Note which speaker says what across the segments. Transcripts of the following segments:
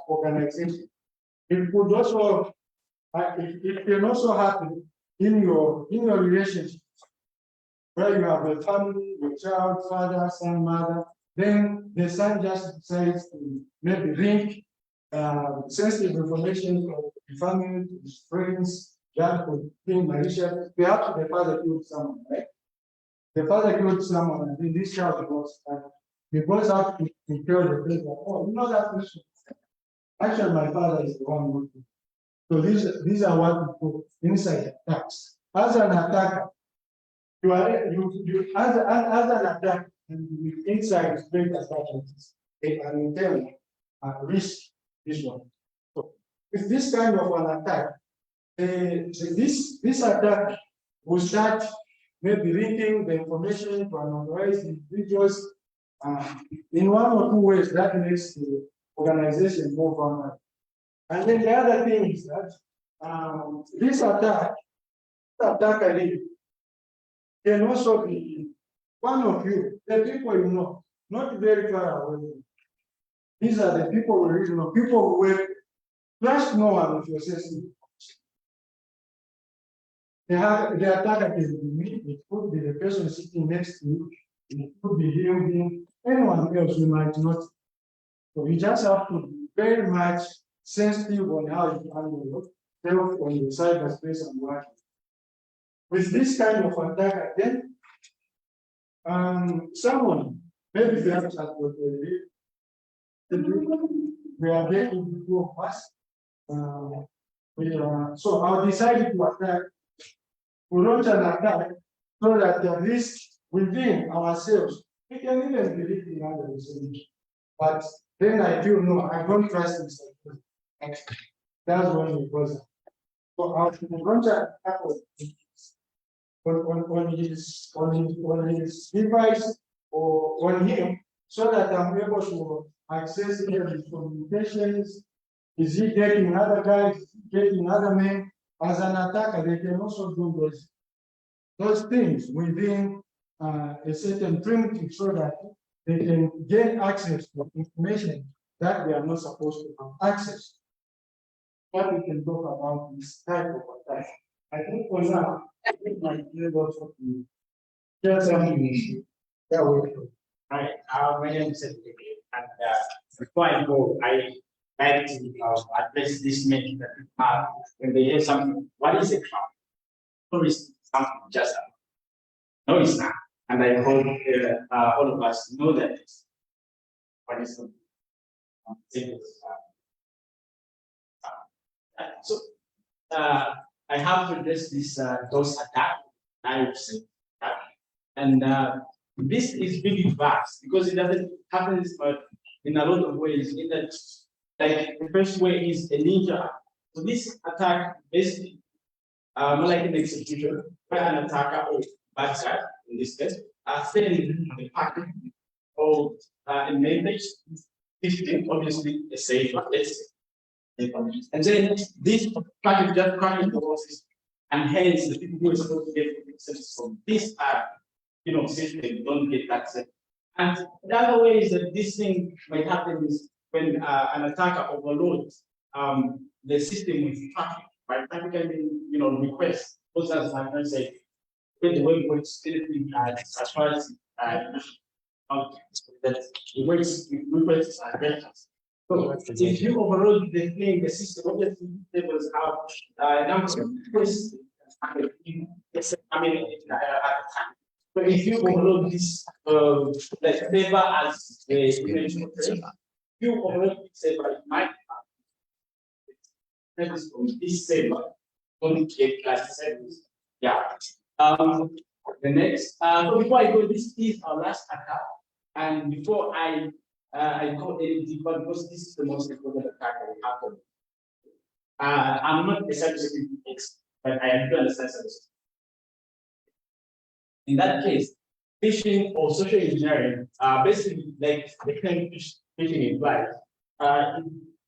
Speaker 1: organization. It could also, it can also happen in your relationship, where you have a family, your child, father, son, mother. Then the son just decides to maybe link sensitive information from the family to his friends, that could be malicious. Perhaps the father killed someone, right? The father killed someone, and then this child goes, he goes out to tell the person, oh, you know that person. Actually, my father is the one who did. So these are what we put inside attacks. As an attacker, you are you as an attacker, and inside is great as that is an internal risk. This one. So with this kind of an attack, this attack will start maybe leaking the information to unauthorized individuals in one or two ways that makes the organization more vulnerable. And then the other thing is that this attack can also be one of you, the people you know, not very far away. These are the people we really know, people who work. Trust no one if you're sensitive. The attacker can be me, it could be the person sitting next to you, it could be him, anyone else you might not. So you just have to be very much sensitive on how you handle yourself on the cyberspace and working. With this kind of attack, then someone, maybe they have we are getting to two of us. So I'll decide to attack, we launch an attack so that the risk within ourselves, we can even believe in others. But then I feel no, I don't trust this. That's when it goes. So I'll launch an attack on his device or on him so that I'm able to access his communications. Is he getting other guys, is he getting other men? As an attacker, they can also do those things within a certain primitive so that they can gain access to information that they are not supposed to have access. What we can talk about is type of attack. I think for now, I think my also to share something that way.
Speaker 2: Hi, my name is David, and before I go, I like to address this myth that people have when they hear something. What is a cloud? No, it's something just no, it's not. And I hope all of us know that. What is the so I have to address this those attack. I would say, and this is really vast because it doesn't happen in a lot of ways. In that, like the first way is a ninja. So this attack basically more like an execution where an attacker or bad side in this case are sending the packet or a message. This is obviously a safe message. And then this packet just comes into the system, and hence the people who are supposed to get access from this system don't get access. And the other way is that this thing might happen is when an attacker overloads the system with traffic, right? Traffic can be, requests. Those as my friend said, when the web works, anything as far as that the requests are vectors. So if you overload the system, obviously tables have number of requests. At the time. But if you overload this like favor as the image of you overload this favor, it might have this favor only get class service. Yeah. The next so before I go, this is our last attack. And before I go any deeper, because this is the most important attack that we have. I'm not a cybersecurity expert, but I do understand cybersecurity. In that case, phishing or social engineering basically like the kind of phishing implies.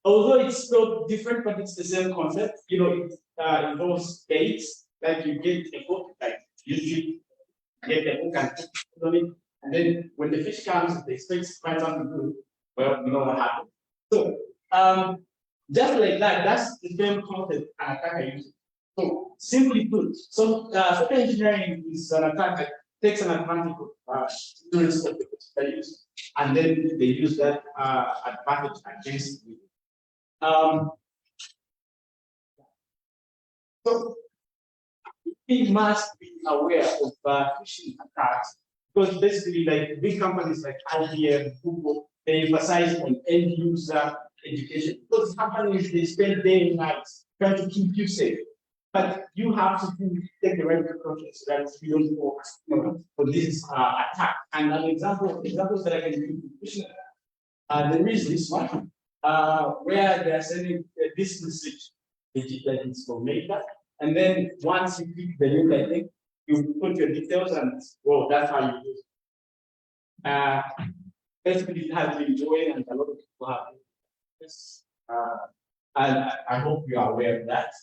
Speaker 2: Although it's spelled different, but it's the same concept. It involves dates, like you get a book, like usually get a book and put on it, and then when the fish comes, they expect to find something good. Well, you know what happened. So just like that, that's the same concept an attacker uses. So simply put, so software engineering is an attack that takes an advantage of students of they use, and then they use that advantage against you. So we must be aware of phishing attacks because basically, like big companies like IBM, Google, they emphasize on end user education. Those companies they spend day and night trying to keep you safe, but you have to take the right precautions so that you don't fall for this attack. And an examples that I can give you phishing attack. There is this one where they are sending this message that is for Meta. And then once you click the link, I think you put your details and well, that's how you do it. Basically, it has been going and a lot of people have this. And I hope you are aware of that.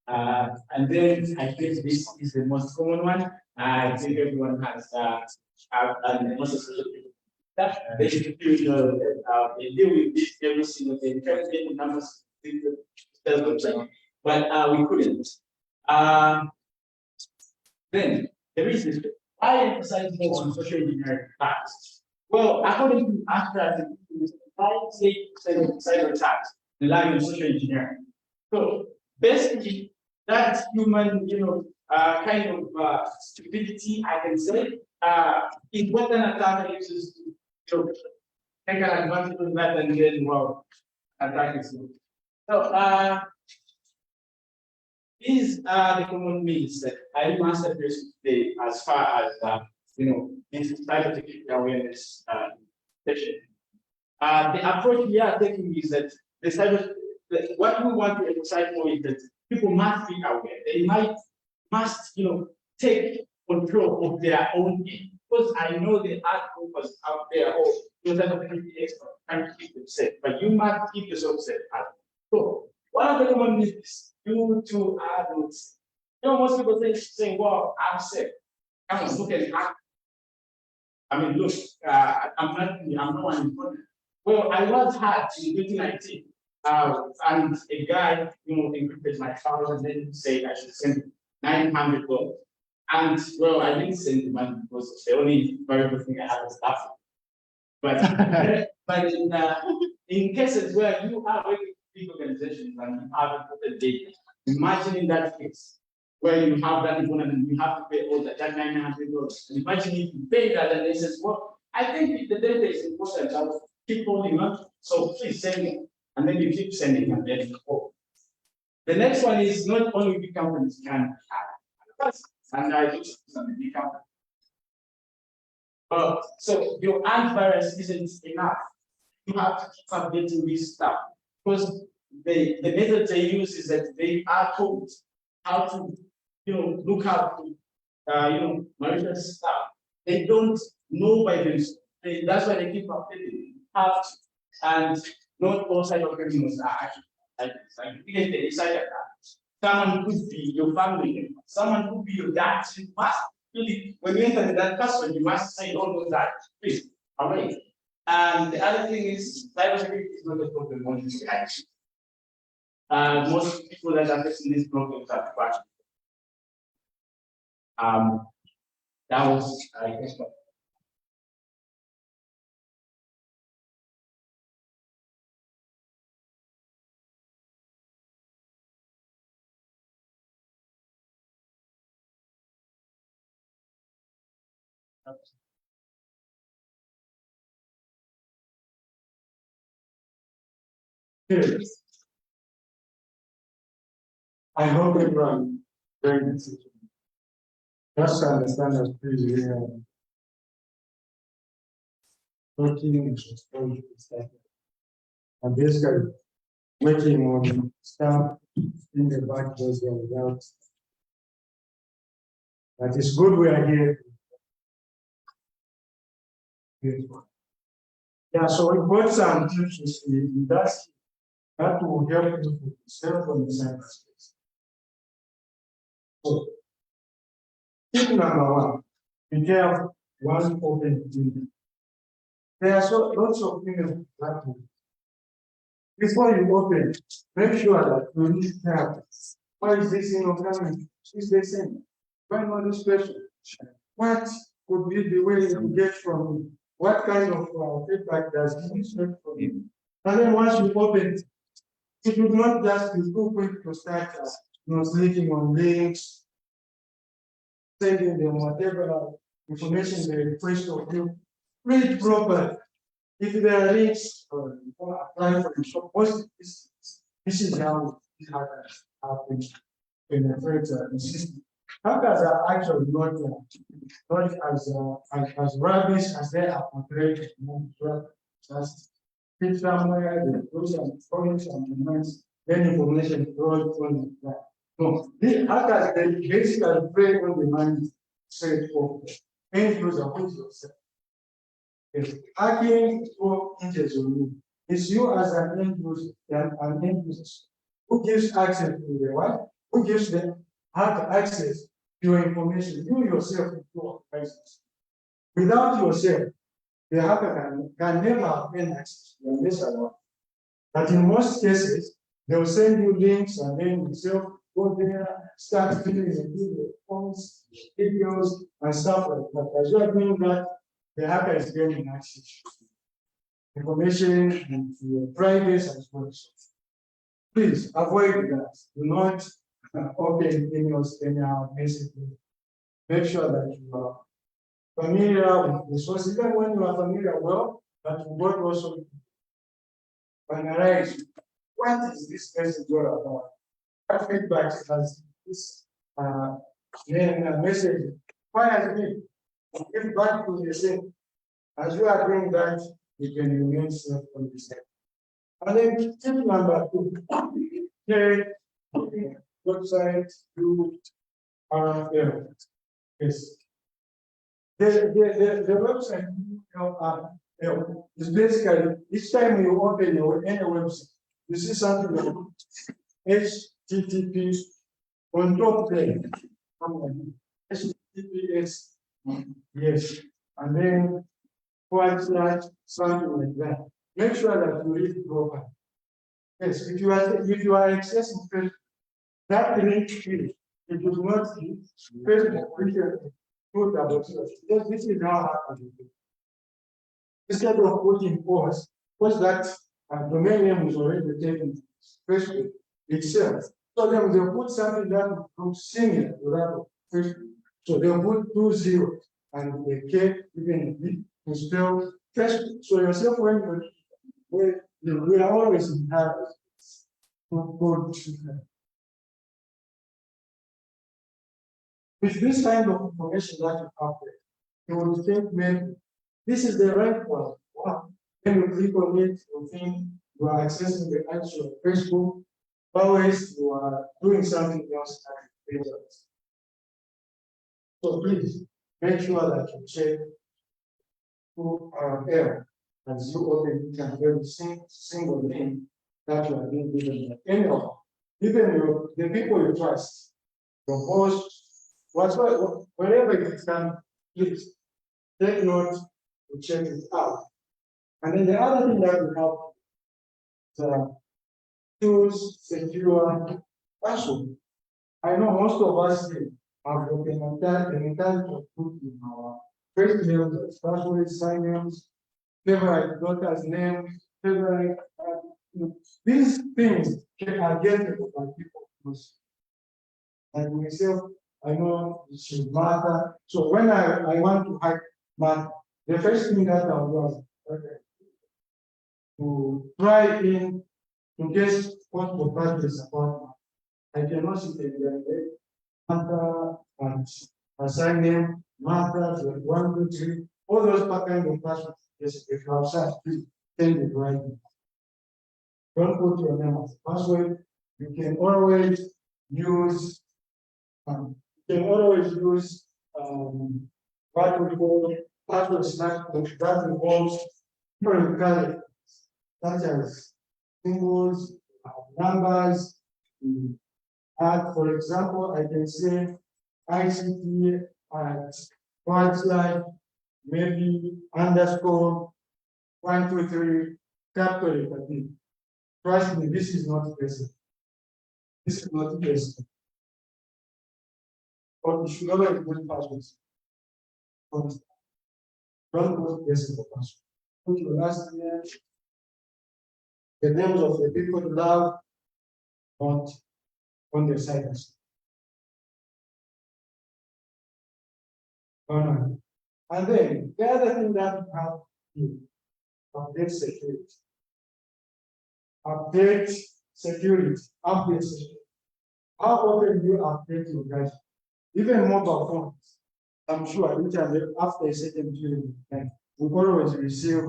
Speaker 2: And then I think this is the most common one. I think everyone has and most especially people that they should do they deal with this every single day. Try to get the numbers, but we couldn't. Then there is this. I emphasize more on social engineering attacks. Well, according to Astra, 98% of cyber attacks rely on social engineering. So basically, that human, kind of stupidity, I can say, is what an attacker uses to take an advantage of that and then, well, attack it. So, these are the common means that I must address today as far as this cybersecurity awareness session. The approach we are taking is that what we want to emphasize more is that people must be aware. They must take control of their own game. Because I know there are focus out there or cybersecurity experts trying to keep them safe, but you must keep yourself safe. So one of the common myths due to adults. Most people saying, well, I'm sick. Come on, look at it. I mean, look, I'm not important. Well, I was hurt in 2019, and a guy, encrypted my file and then said I should send $900. And well, I didn't send the money because the only variable thing I had was that. But in cases where you are working big organizations and you have important data, imagine that case where you have that information and you have to pay all that $900. Imagine if you pay that and they says, well, I think if the data is important, I'll keep holding on. So please send it. And then you keep sending and then the next one is not only big companies can have, and I do some big companies. So your antivirus isn't enough. You have to keep updating this stuff because the method they use is that they are told how to look up malicious stuff. They don't know by themselves. That's why they keep updating. And not all cyber criminals are actually like this. Like they decide that someone could be your family member, someone could be your dad. You must really, when you enter that password, you must say all of that. Please, away. And the other thing is cybersecurity is not a problem only to action. Most people that are facing these problems are crashed. That was I guess.
Speaker 1: Yes. I hope everyone during this session just to understand that please working and basically working on stuff in the back those results. That is good we are here. Yeah, so we got some tips in that will help you to serve on the cyberspace. So, tip number one, be careful one open window. There are lots of things that Before you open, make sure that you need help. Why is this thing not coming? Is the same? Why not this question? What could be the way to get from him? What kind of feedback does he expect from him? And then once you open, it would not just be too quick to start clicking on links, sending them whatever information they request of you. Read properly. If there are links or apply for the shop, this is how it happens. How to penetrate the system. Hackers are actually not as rubbish as they are portrayed. Just hit somewhere, they do some comments and commands, then information flows on that. No, the hackers they basically prey on the money straight forward. End user with yourself. If hacking for hinges on you, it's you as an end user, an end user who gives access to the what? Who gives them access to your information, you yourself to your devices. Without yourself, the hacker can never have any access to your message. But in most cases, they'll send you links and then yourself go there, start filling the forms, videos, and stuff like that. As you are doing that, the hacker is getting access to information and to your privacy as well. Please avoid that. Do not open any message. Make sure that you are familiar with the source. Even when you are familiar, well, that you want also analyze what is this message all about. What feedback has this message? Why has it? If back to the same, as you are doing that, you can remain safe from the same. And then tip number 2, check website you are there. Yes. The website is basically each time you open any website, you see something like HTTP on top there. HTTPS, yes, and then / something like that. Make sure that you read it properly. Yes, if you are accessing Facebook, that link here, it does not be Facebook put about it. Yes, this is how happening. Instead of putting post that domain name is already taken Facebook itself. So then they put something that looks similar to that of Facebook. So they put 2 zeros and they K even B to spell Facebook. So yourself when we are always in habit to put with this kind of information that you have there, you will think maybe this is the right one. Wow. When you click on it, you think you are accessing the actual Facebook. Always you are doing something else at the page. So please make sure that you check who are there as you open each and every single thing that you are being given. Anyone, even the people you trust, your boss, wherever you can, please take note to check it out. And then the other thing that we have is choose secure password. I know most of us here have the mentality to put in our first names, password, sign names, favorite daughter's name, favorite. These things are gettable by people. And myself, I know it should matter. So when I want to hack math, the first thing that I'll do is to try to guess what the part is about. I cannot sit there matter and assign name, matter, 1, 2, 3, all those kind of passwords. Yes, if you have such, please tell me right. Don't put your name as a password. You can always use what we call password snack, that involves different characters, such as symbols, numbers. For example, I can say ICT at / maybe underscore 1, 2, 3 capital. trust me, this is not present. This is not present. But you should never include passwords. Don't put present for password. Put your last name, the names of the people you love, not on the side. And then the other thing that you have to update security. Update security. Update security. How often do you update your gadget? Even mobile phones. I'm sure each and every after a certain period of time, we always receive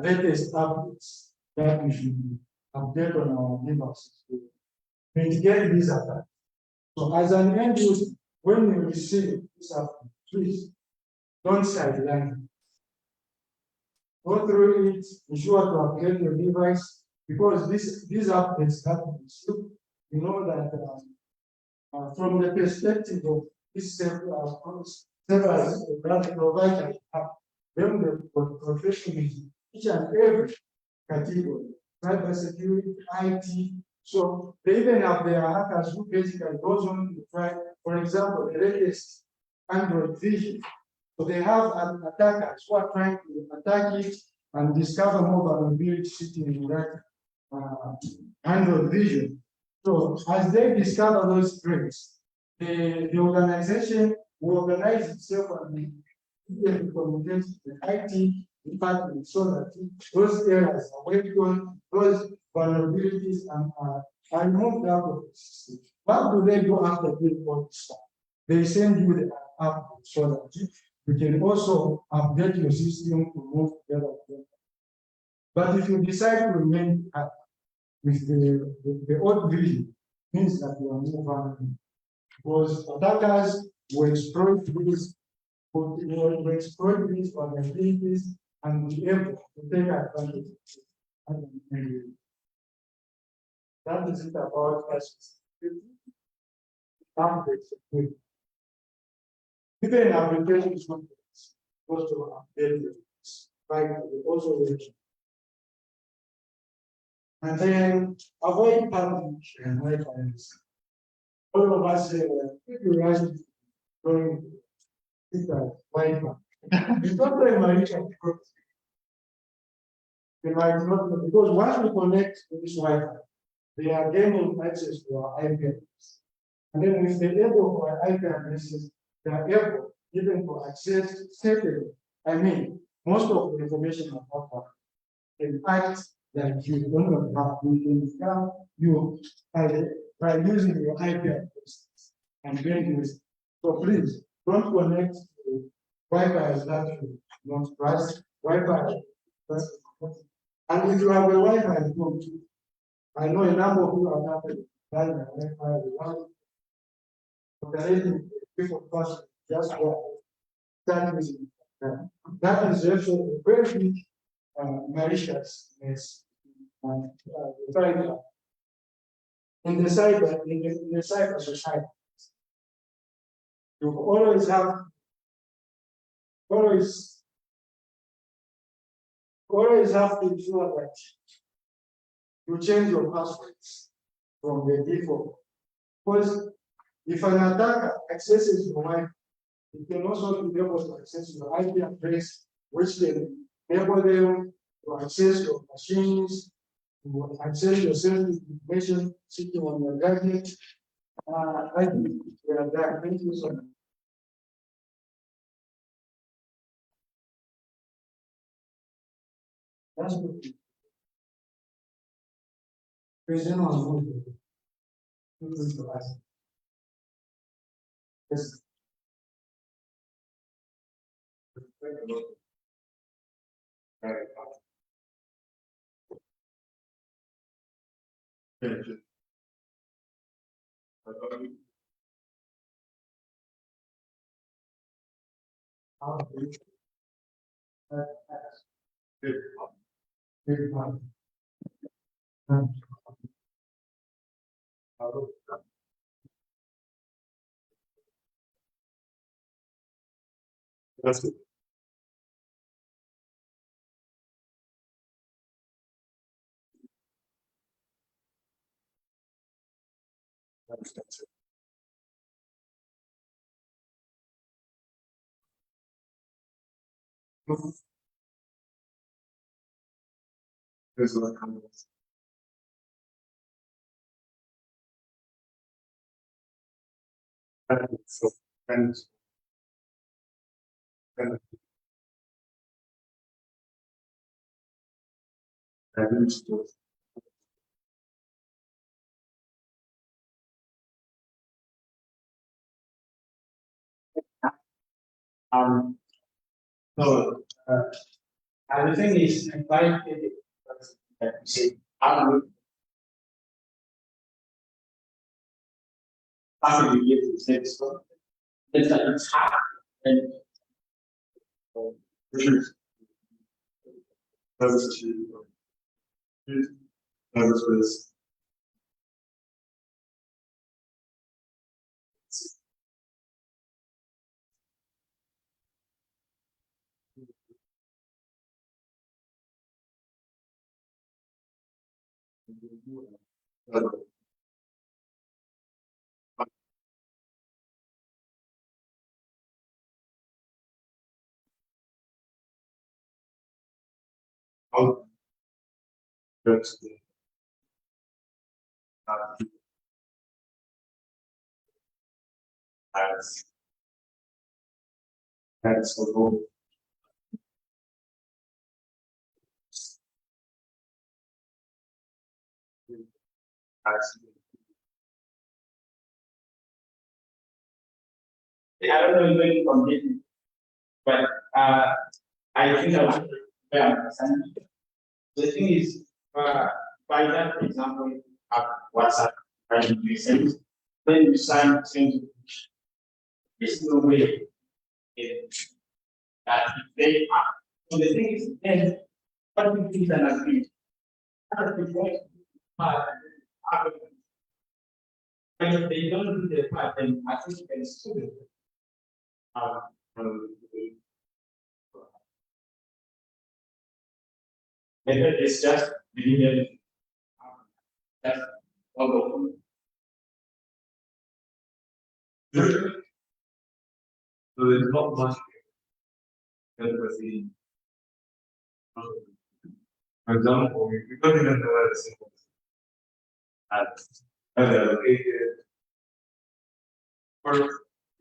Speaker 1: latest updates that we should update on our devices to mitigate these attacks. So as an end user, when you receive this update, please don't sideline. Go through it, ensure to upgrade your device, because these updates that we receive, you know that from the perspective of this several providers, then the professionalism, each and every category, cybersecurity, IT. So they even have their hackers who basically goes on to try, for example, the latest Android vision. So they have attackers who are trying to attack it and discover more vulnerability sitting in that Android vision. So as they discover those threats, the organization will organize itself and communicate to the IT department so that those areas are worked on, those vulnerabilities are removed out of the system. What do they do after doing all this stuff? They send you the app so that you can also update your system to move together. But if you decide to remain with the old vision, means that you are more vulnerable. Because attackers will exploit these vulnerabilities and be able to take advantage of it. That is it about cybersecurity. Even application is not supposed to update this, right? Also mentioned. And then avoid panic and avoid finance. All of us if you rush going to Wi-Fi. It's not very much they might not know, because once we connect to this Wi-Fi, they are gaining access to our IP address. And then with the able of our IP addresses, they are able even to access safely. I mean, most of the information about that can act like you don't have you by using your IP address and getting this. So please don't connect to Wi-Fi that you don't trust. Wi-Fi. And if you have a Wi-Fi at home, I know a number of people are having Wi-Fi without operating people first just that is also a very big maliciousness in the cyber society. You always have to ensure that you change your passwords from the default. Because if an attacker accesses your Wi-Fi, it can also be able to access your IP address, which can enable them to access your machines, to access your sensitive information sitting on your gadget. I think we are done. Thank you so much. That's good. President was good. Good to us. Yes. That's good. There's a comments. So, and
Speaker 2: Um, so, and the thing is, if I did it, that you say, I'm after you get to say so, it's like it's hard and
Speaker 1: was how that's that's the whole.
Speaker 2: I don't know when you complete it, but I think I was understanding. The thing is, by that for example, you have WhatsApp, and you send, then you send. There's no way that they are. So the thing is, then what we do is an agreement. But if they don't do their part, then I think you can sue them. Maybe it's just believe that's all.
Speaker 1: So there's not much empathy. For example, we don't even know where the symbols are allocated. First,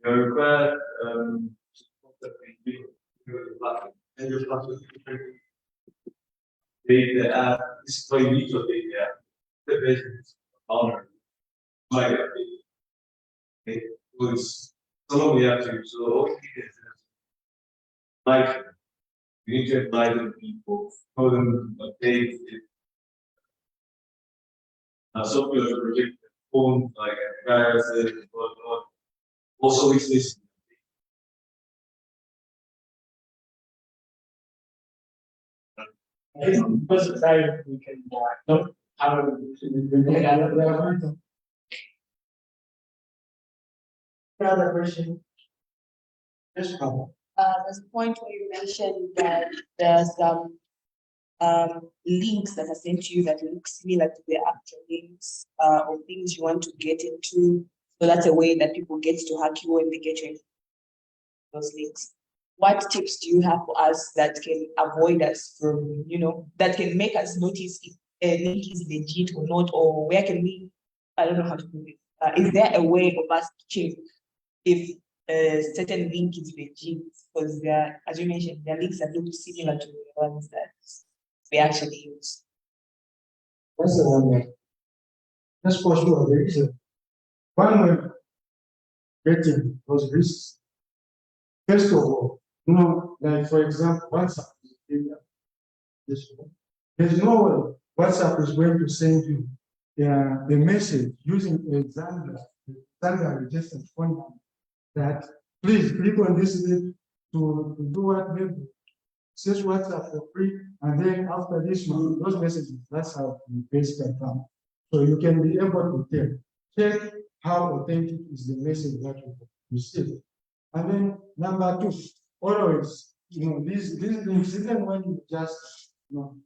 Speaker 1: you require data. This is why you need to data. The business owner. My it was so we have to so all we need is like you need to enlighten people, tell them update it. Some people are predicting phone like viruses and whatnot. Also, it's this.
Speaker 2: I think most of the time we can don't have another question. Just come.
Speaker 3: There's a point where you mentioned that there's some links that are sent to you that look similar to the actual links or things you want to get into. So that's a way that people get to hack you when they get you those links. What tips do you have for us that can avoid us from, that can make us notice if a link is legit or not, or where can we, I don't know how to put it. Is there a way of us to check if a certain link is legit? Because as you mentioned, there are links that look similar to the ones that we actually use.
Speaker 1: That's the one way. That's for sure. There is a one way getting those risks. First of all, like for example, WhatsApp. There's no way WhatsApp is going to send you the message using a Zambia registered phone number that please click on this link to do what maybe search WhatsApp for free, and then after this those messages, that's how you basically come. So you can be able to check how authentic is the message that you receive. And then number two, always, these links, even when you just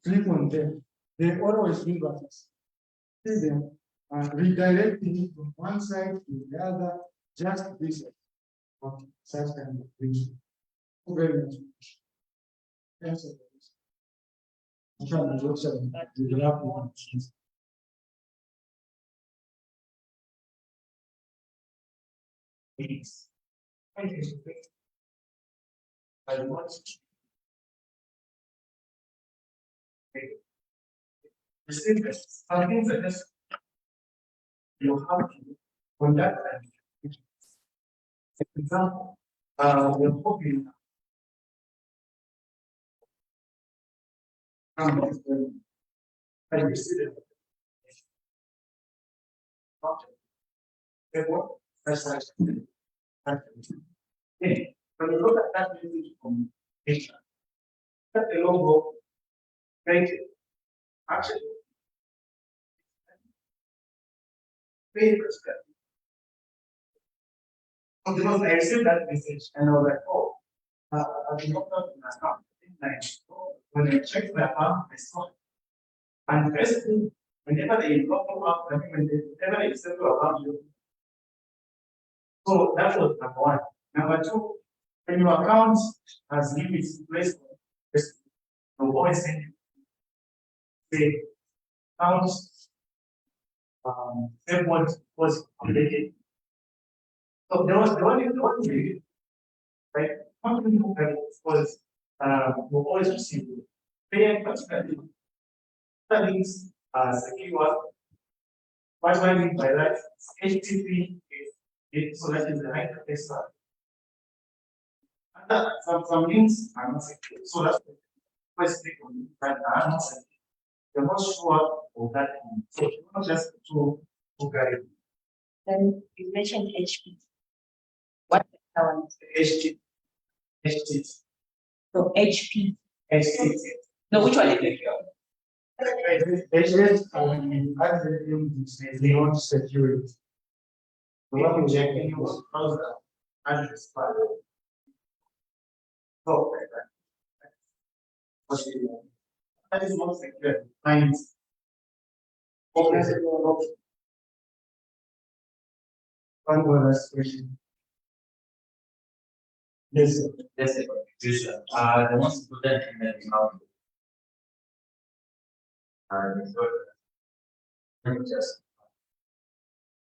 Speaker 1: click on them, they always give us see them redirecting it from one side to the other, just this of such kind of things. Very much. Yes, I'm trying to also develop it.
Speaker 2: Thanks. Thank you. I want to. I think that this you have to conduct an example. We're hoping I received that's actually okay. When you look at that message from HR, that the logo, thank you. Actually, very perspective. Because I received that message and I was like, oh, I did not know my account. When I checked my account, I saw it. And basically, whenever they open up, whenever they set to account, so that was number one. Number two, when your account has limits in place, you always send the account what was updated. So there was the one thing, right? Company was will always receive pay and particularly that means secure. What do I mean by that? HTTP so that is the right place. Some links are not secure. So that's why click on that are not secure. You're not sure of that. So it's not just to guide.
Speaker 3: Then you mentioned HP. What is that one?
Speaker 2: HT.
Speaker 3: So HP.
Speaker 2: HT.
Speaker 3: No, which one is it?
Speaker 1: Agent is beyond security.
Speaker 2: The one injecting your browser address file. Oh, that is not secure. Clients. Okay.
Speaker 1: One more last question. Yes, sir.
Speaker 4: Yes, sir. The ones put that in the account. Just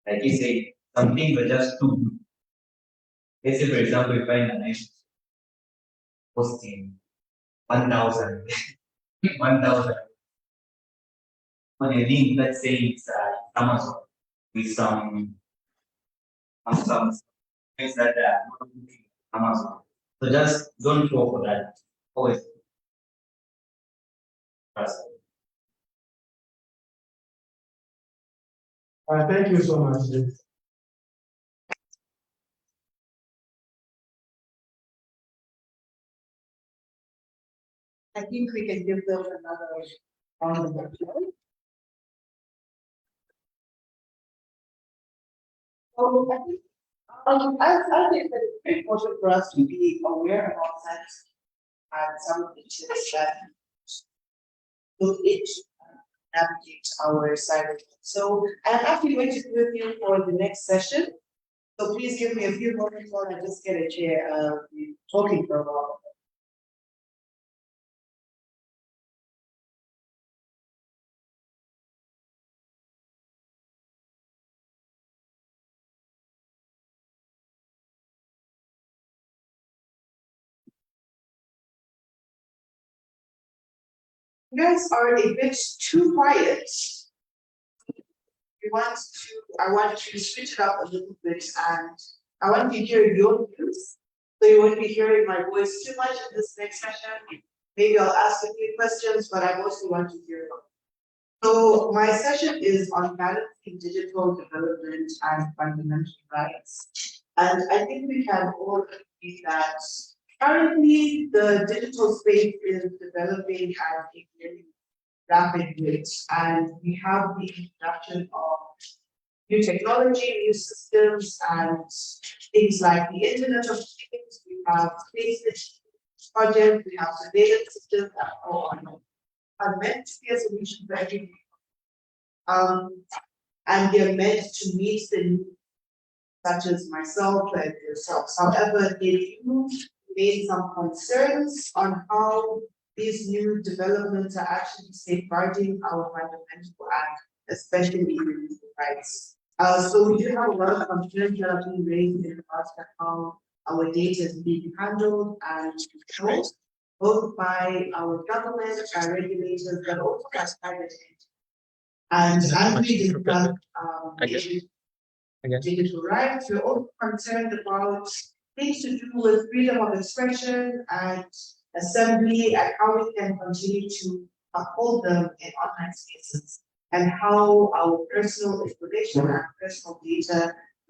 Speaker 4: like you say, something but just two. Let's say, for example, you find a nice posting 1,000, 1,000 on a link. Let's say it's Amazon with some things that are Amazon. So just don't go for that. Always trust.
Speaker 1: Thank you so much.
Speaker 3: I think we can give them another round of applause. So I think I think that it's very important for us to be aware about that and some of the tips that look it navigate our cyber. So I'm actually going to be with you for the next session. So please give me a few moments while I just get a chair talking for a while. You guys are a bit too quiet. I want to switch it up a little bit and I want to hear your views. So you won't be hearing my voice too much in this next session. Maybe I'll ask a few questions, but I mostly want to hear them. So my session is on balancing digital development and fundamental rights. And I think we can all agree that currently the digital space is developing at a very rapid rate, and we have the introduction of new technology, new systems, and things like the Internet of Things. We have space projects, we have surveillance systems that are meant to be a solution for everything.
Speaker 5: and they're meant to meet the needs, such as myself and yourselves. However, they do made some concerns on how these new developments are actually safeguarding our fundamental act, especially in human rights. So we do have a lot of concerns that are being raised in regards to how our data is being handled and controlled, both by our government, by regulators, but also by private entities. And as we discussed, digital rights, we're also concerned about things to do with freedom of expression and assembly and how we can continue to uphold them in online spaces, and how our personal information and personal data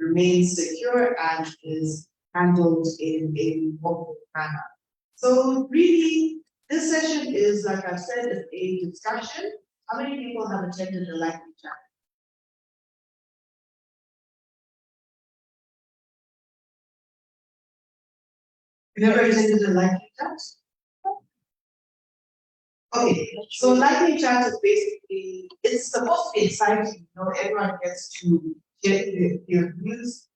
Speaker 5: remains secure and is handled in a mobile manner. So really, this session is, like I've said, is a discussion. How many people have attended the lightning chat? You never attended the lightning chat? Okay, so lightning chat is basically, it's supposed to be exciting, everyone gets to share your views,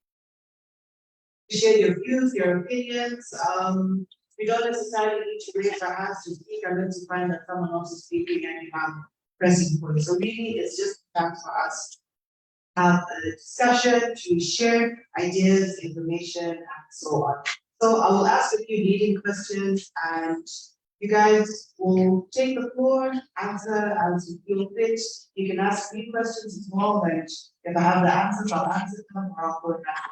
Speaker 5: your opinions. We don't necessarily need to raise our hands to speak unless you find that someone else is speaking and you have pressing points. So really, it's just time for us to have a discussion, to share ideas, information, and so on. So I will ask a few leading questions, and you guys will take the floor, answer as you feel fit. You can ask me questions as well, but if I have the answers, I'll answer them or I'll put that.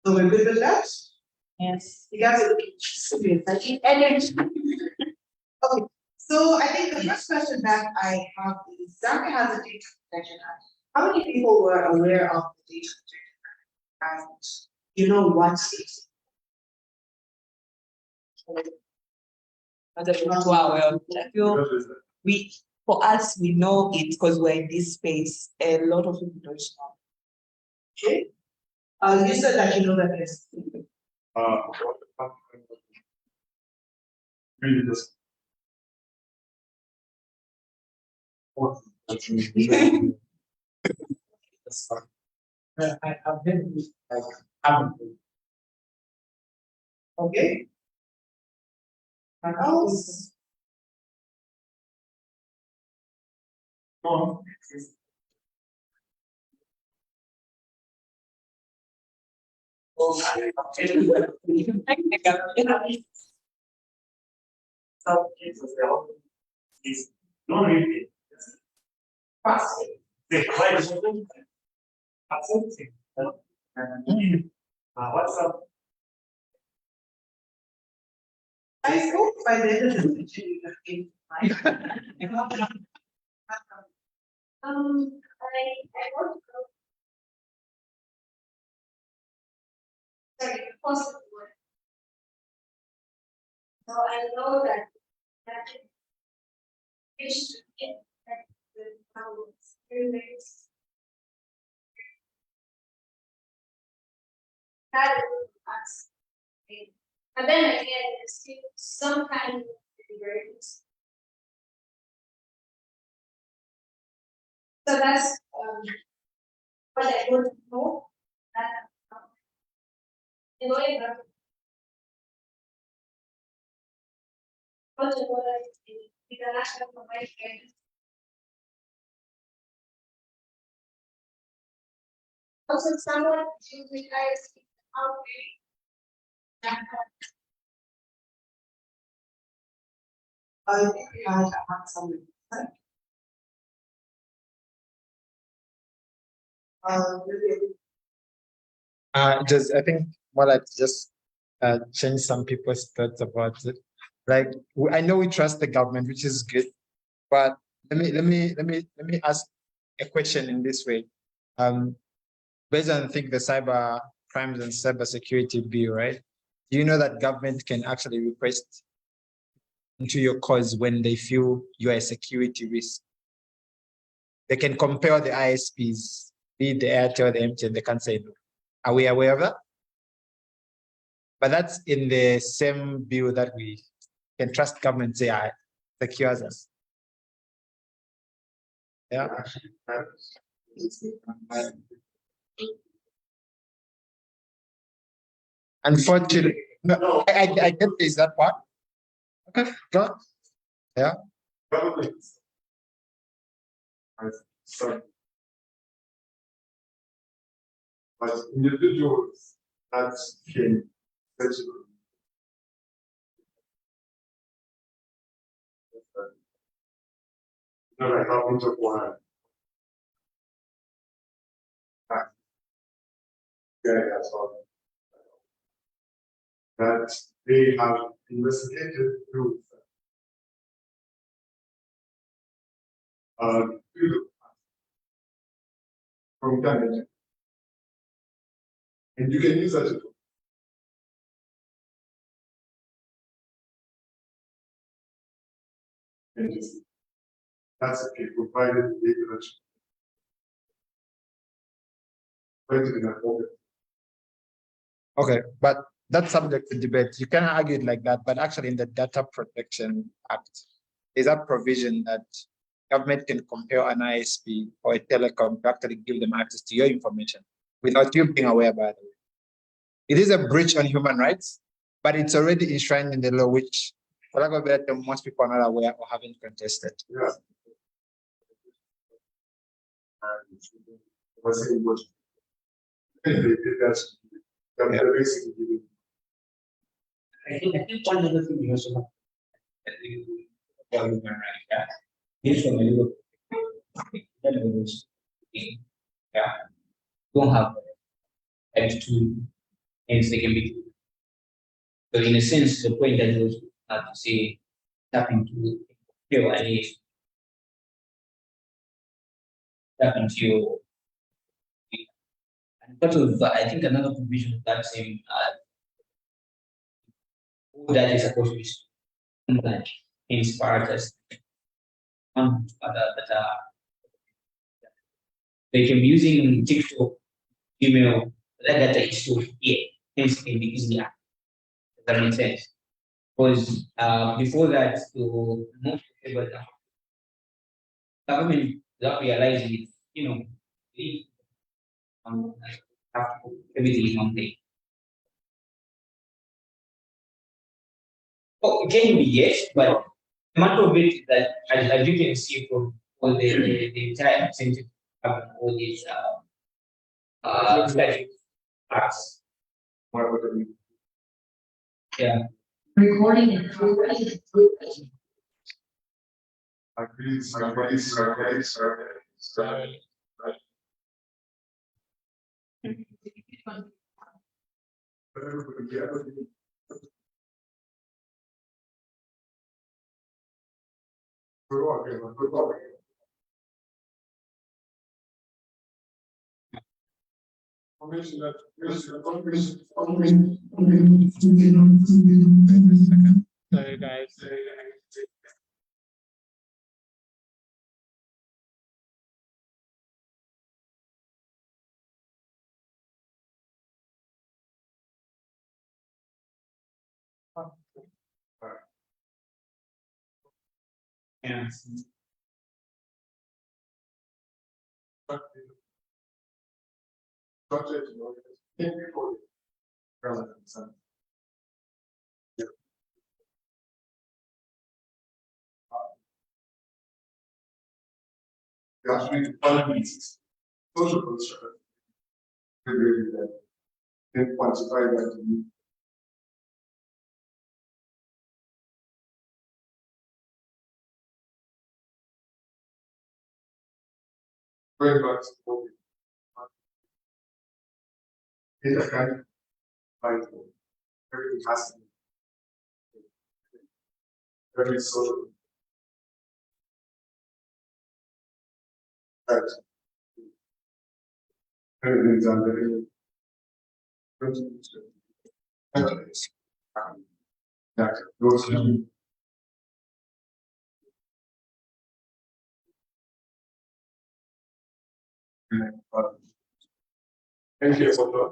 Speaker 5: So we're good with that?
Speaker 3: Yes.
Speaker 5: You guys are looking serious. I need energy. Okay, so I think the first question that I have is, Zambia has a data protection act. How many people were aware of the data protection act? And you know what it is?
Speaker 3: I feel for us, we know it because we're in this space. A lot of people don't know.
Speaker 5: Okay. You said that you know that there's
Speaker 1: Really just. That's fine.
Speaker 2: I've been like haven't been.
Speaker 5: okay. And else?
Speaker 1: Go on.
Speaker 6: Some cases they also is not really passive. They question accepting. What's up?
Speaker 5: I hope by the end of the session you have been fine.
Speaker 7: I want to go. Sorry, possible. So I know that fish to get the experiments. That is us. But then again, there's still some kind of divergence. So that's what I want to know. That in a way, what international information. Also, someone usually tries to outreach.
Speaker 5: I think I have some.
Speaker 8: I think more like just change some people's thoughts about it. Like I know we trust the government, which is good, but let me ask a question in this way. Based on I think the cyber crimes and cyber security bill, right? Do you know that government can actually request into your cause when they feel you are a security risk? They can compare the ISPs, be it the Airtel, the MTN, they can say no. Are we aware of that? But that's in the same bill that we can trust government say secures us. Yeah. Unfortunately, no, I get this that part. Okay, go. Yeah.
Speaker 1: Government. Sorry. But individuals that can essentially. No, like how much of one. Yeah, that's all. That they have investigated through. Through from damage. And you can use that to. And that's okay, provided the election.
Speaker 8: Okay, but that's subject to debate. You can argue it like that, but actually in the Data Protection Act, is a provision that government can compel an ISP or a telecom to actually give them access to your information without you being aware, by the way. It is a breach on human rights, but it's already enshrined in the law, which, for lack of a better term, most people are not aware or haven't contested.
Speaker 1: Yeah. Was it was that's basically
Speaker 2: I think one other thing you also have to do for human rights, yeah, is from a little yeah, don't have to things they can be. So in a sense, the point that you have to say tap into your ideas, tap into your and part of I think another provision of that same that is supposed to be like inspired us on other that are they can be using TikTok, email, that data is still here, hence it can be easily accessed. Does that make sense? Because before that, to most people, government without realizing it, you know, they have to put everything in one place. Oh, it can be yes, but the matter of it is that as you can see from all the entire incentive of all these acts. Yeah.
Speaker 7: Recording in progress.
Speaker 8: Sorry, guys.
Speaker 2: Yeah.
Speaker 1: Actually, economies, social construct. Then quantify that to me. Going back to COVID. Data can vital. Everything has to be. Very social. Right. Everything's under. Those who thank you for that.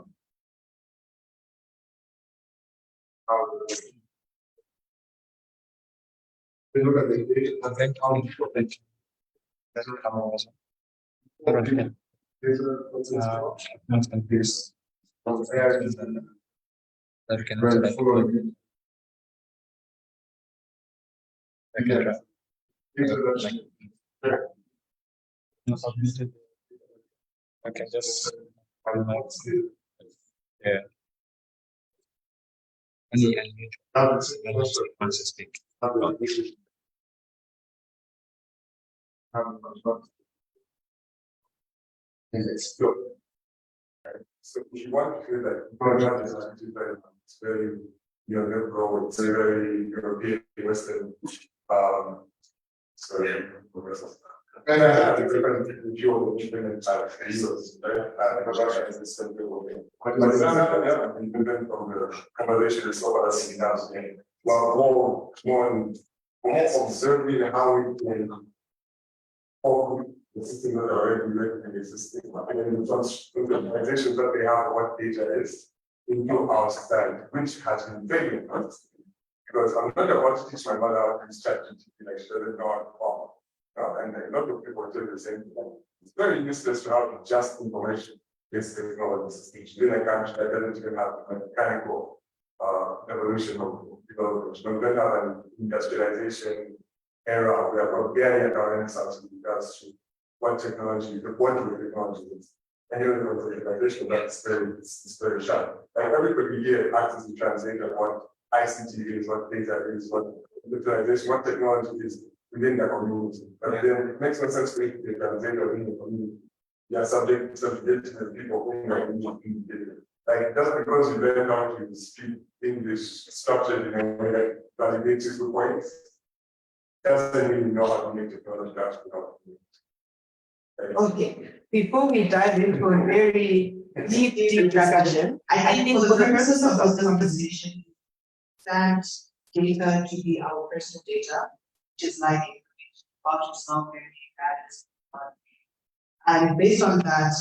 Speaker 1: Look at the data and then how
Speaker 8: doesn't come also. Not confused. That we can also like not submitted. Okay, just yeah. Any wants to speak.
Speaker 9: It's good. So if you want to feel that program is actually very, it's very neoliberal, it's very European, Western, so and I have to different view of the independent resources, right? Because Russia is the same thing. But Zambia, independent from the conversation is over us in now, well, more observing how we can the system that are already written in the system, and then the organizations that they have what data is into our society, which has been failing us. Because I'm not about to teach my mother how to use ChatGPT, like she doesn't know how to farm. And a lot of people do the same thing. It's very useless to have just information based technology systems. We're in a country that doesn't even have a mechanical evolution of development. We don't have an industrialization era. We are barely at our renaissance with regards to what technology, what the technology is. And even with the organization, that's very sharp. Like everybody here acts as a translator, what ICT is, what data is, what utilization, what technology is within the community. But then it makes no sense for you to be a translator in the community. You are subject to the people who are in the community. Like just because you learn how to speak English structured in a way that validates your points, doesn't mean you know how to make technology actually.
Speaker 5: Okay, before we dive into a very deep discussion, I think for the purpose of this conversation, that data to be our personal data, which is like information about yourself, where that is. And based on that,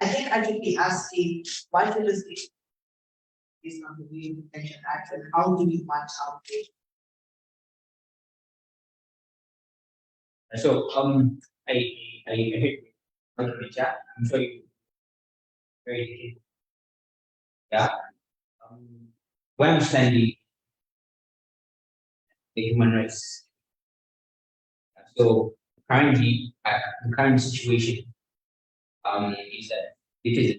Speaker 5: I think I should be asking, why should this be based on the Data Protection Act, and how do we want our data?
Speaker 2: So I heard the chat. I'm sure you very yeah. We understand the human rights. So currently, the current situation is that it is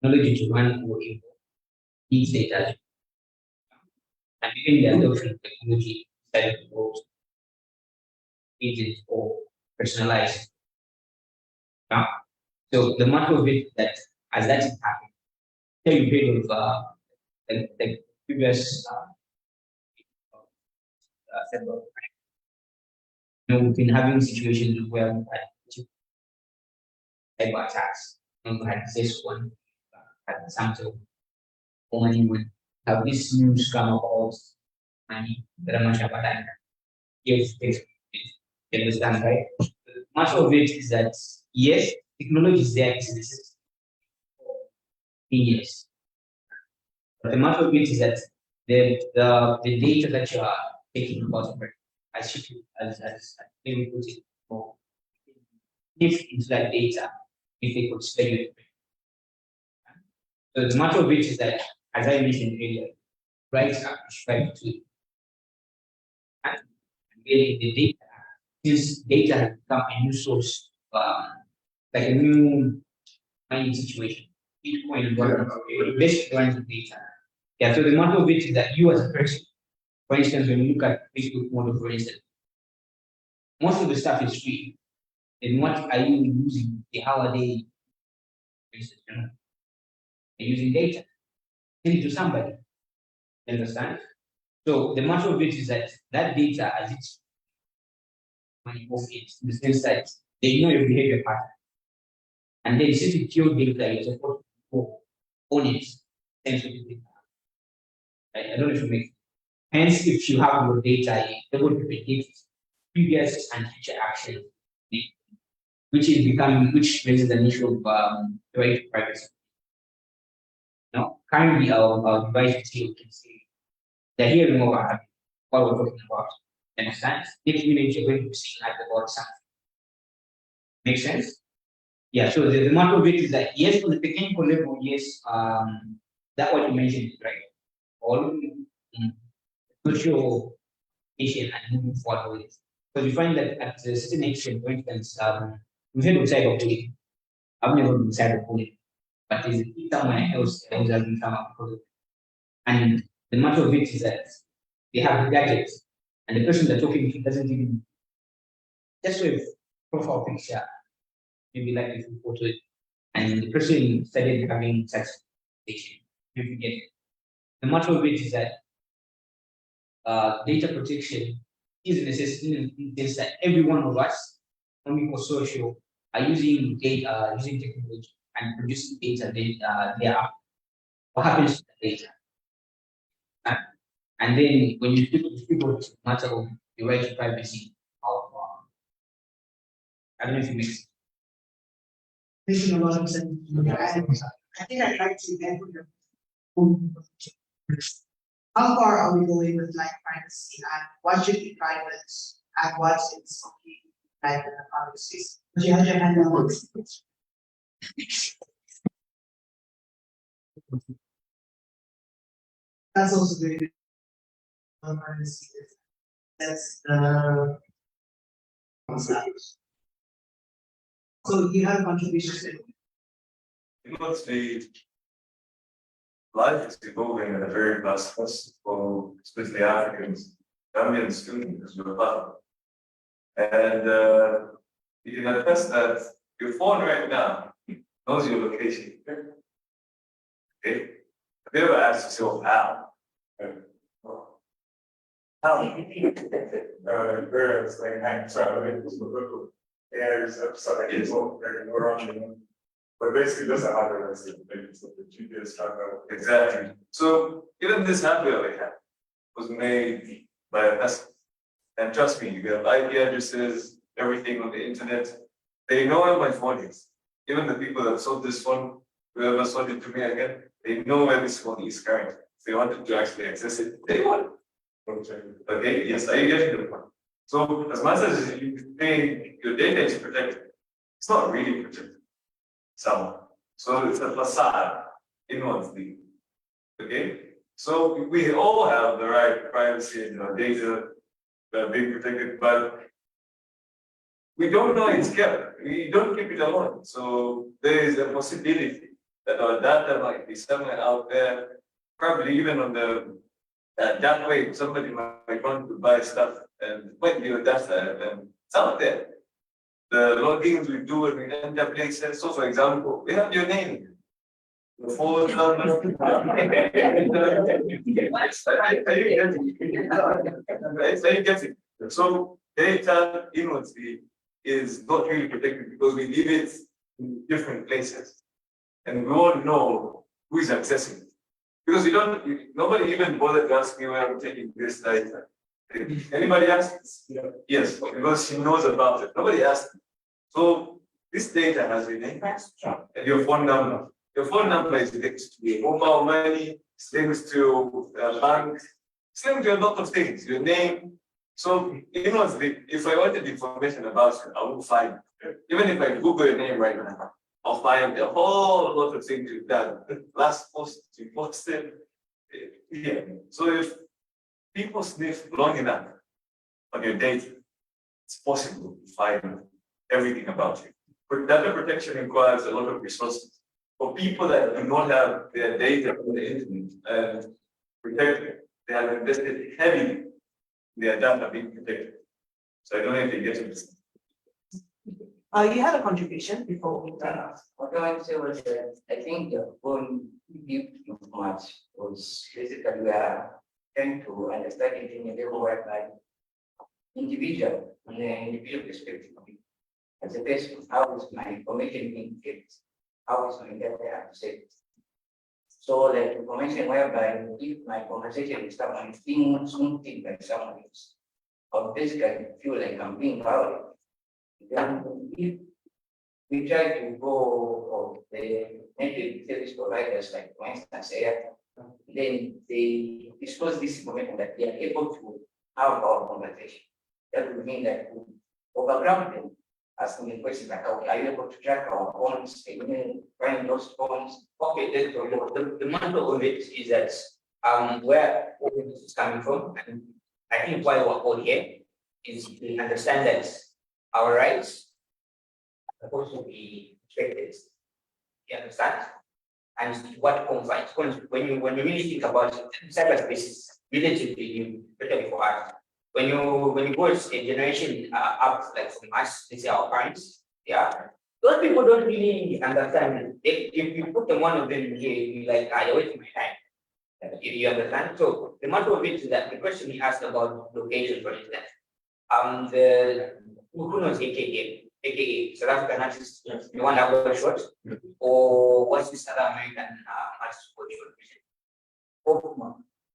Speaker 2: knowledge to run working needs data, and even the adoption of technology side of the world agent or personalized. Now, so the matter of it that as that is happening, tell you a bit of the previous several. We've been having situations where we had cyber attacks. We had this one, had something, or when have this news come about money that I'm not sure about that. Yes, you understand, right? Much of it is that yes, technology is there, it's necessary. Yes. But the matter of it is that the data that you are taking about as maybe put it more, if it's like data, if they could spell it. So the matter of it is that, as I mentioned earlier, rights are prescribed to it. And getting the data, this data has become a new source, like a new mining situation. Bitcoin best lines of data. Yeah, so the matter of it is that you as a person, for instance, when you look at Facebook model, for instance, most of the stuff is free. Then what are you using? How are they, for instance, they're using data? Send it to somebody. You understand? So the matter of it is that that data, as it's money off it, in the sense that they know your behavior pattern. And then since it's your data, you're supposed to own it. I don't know if you make. Hence, if you have your data, you're able to predict previous and future actions, which raises an issue of right to privacy. Now, currently, our devices here can see they're hearing what we're talking about.
Speaker 10: Understand? Next minute you're going to see like about something. Make sense? Yeah, so the matter of it is that yes, on the technical level, yes, that what you mentioned, right? All social issue and moving forward with it. Because we find that at a certain extent, for instance, we've heard of cyberbullying. I've never been cyberbullied, but there's someone else that has been come up with it. And the matter of it is that they have gadgets, and the person they're talking to doesn't even just with profile picture, maybe like if you photo it, and the person started having such issue. You get it. The matter of it is that data protection is necessary in this that every one of us, only for social, are using data, using technology and producing data. Then what happens to the data? And then when you speak about the matter of the right to privacy, how I don't know if it makes sense.
Speaker 5: Making a lot of sense. I think I'd like to end with how far are we going with like privacy and what should be private and what is completely private in the privacy? You have your hand on. That's also very good. Privacy is that's so you have a contribution to
Speaker 9: You know, the life is evolving at a very fast pace for especially Africans, Zambian students as well. And you can attest that your phone right now knows your location. Okay? Have you ever asked yourself how? How? Parents like hang traveling, but basically that's a hardware that's the GPS tracker. Exactly. So even this hardware we have was made by a person. And trust me, you have IP addresses, everything on the internet. They know where my phone is. Even the people that sold this phone, whoever sold it to me again, they know where this phone is currently. If they wanted to actually access it, they would. Okay, yes, I get the point. So as much as you think your data is protected, it's not really protected. So it's a facade inwardly. Okay? So we all have the right to privacy and our data being protected, but we don't know it's kept. We don't keep it alone. So there is a possibility that our data might be somewhere out there, probably even on the that way somebody might want to buy stuff and might be your data and it's out there. The logins we do when we enter places. So, for example, we have your name, the phone number. So, data inwardly is not really protected because we leave it in different places, and we all know who is accessing it. Because nobody even bothered to ask me where I'm taking this data. Anybody asks? Yes, because she knows about it. Nobody asked. So this data has a name and your phone number. Your phone number is linked to your mobile money, it's linked to bank, it's linked to a lot of things, your name. So if I wanted information about you, I will find it. Even if I Google your name right now, I'll find a whole lot of things you've done. Last post you posted. Yeah. So if people sniff long enough on your data, it's possible to find everything about you. But data protection requires a lot of resources. For people that do not have their data on the internet and protected, they have invested heavily in their data being protected. So I don't know if you get it.
Speaker 5: you had a contribution before we
Speaker 11: What I want to say was that I think the phone deep much was basically we are trying to understand it in a level whereby individual, on an individual perspective, as a person, how is my information being kept? How is my data saved? So like information whereby if my conversation with someone is being something by someone else, or basically feel like I'm being violated, then if we try to go of the network service providers, like for instance, then they disclose this information that they are able to have our conversation. that would mean that we overground them, asking the questions like, okay, are you able to track our bonds? Can you find those bonds? Okay, the matter of it is that where all this is coming from, and I think why we're all here is we understand that our rights are supposed to be respected. You understand? And what confines, when you really think about cyberspace is relatively new, especially for us. When you go a generation up, like from us, let's say our parents, yeah, those people don't really understand. If you put them one of them here, you like, you're wasting my time. You understand? So the matter of it is that the question he asked about location, for instance, the who knows AKA South African artist, you want to have a short, or what's this other American artist for short?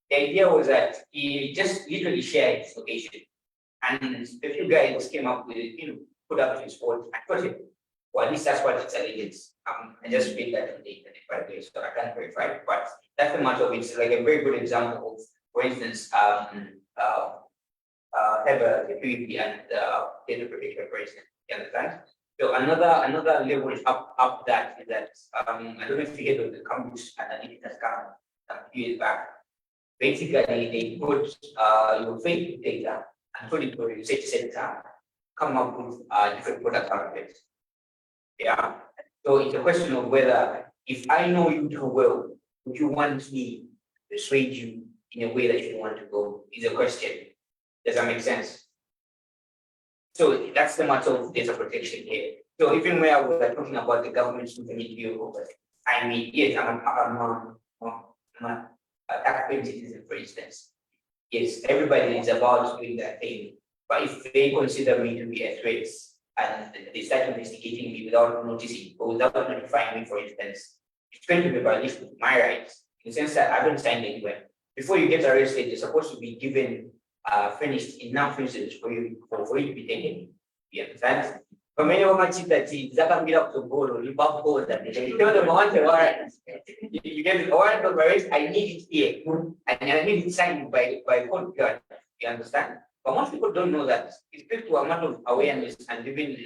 Speaker 11: The idea was that he just literally shared his location, and a few guys came up with it, put up his phone and put it. Well, at least that's what it's alleges. I just read that on the internet, by the way, so I can't verify it, but that's the matter of it. It's like a very good example of, for instance, have a PvP and data protection, for instance. You understand? So another level up that is that I don't know if you heard of the Cambridge Analytica scam a few years back. Basically, they put your fake data and put it to the research center, come up with different product outfits. Yeah. So it's a question of whether, if I know you too well, would you want me to persuade you in a way that you want to go? Is a question. Does that make sense? So that's the matter of data protection here. So even where we're talking about the government's view, I mean, yes, I'm a taxpaying citizen, for instance. Yes, everybody is about doing that thing. But if they consider me to be a threat and they start investigating me without noticing or without notifying me, for instance, it's going to be violation of my rights in the sense that I haven't signed anywhere. Before you get arrested, you're supposed to be given finished enough research for you to be taken. You understand? But many of my that can get up to board or you bump board and you tell them I want the warrant. You get the warrant of arrest, I need it here. And I need it signed by court guard. You understand? But most people don't know that. It's built to a matter of awareness and even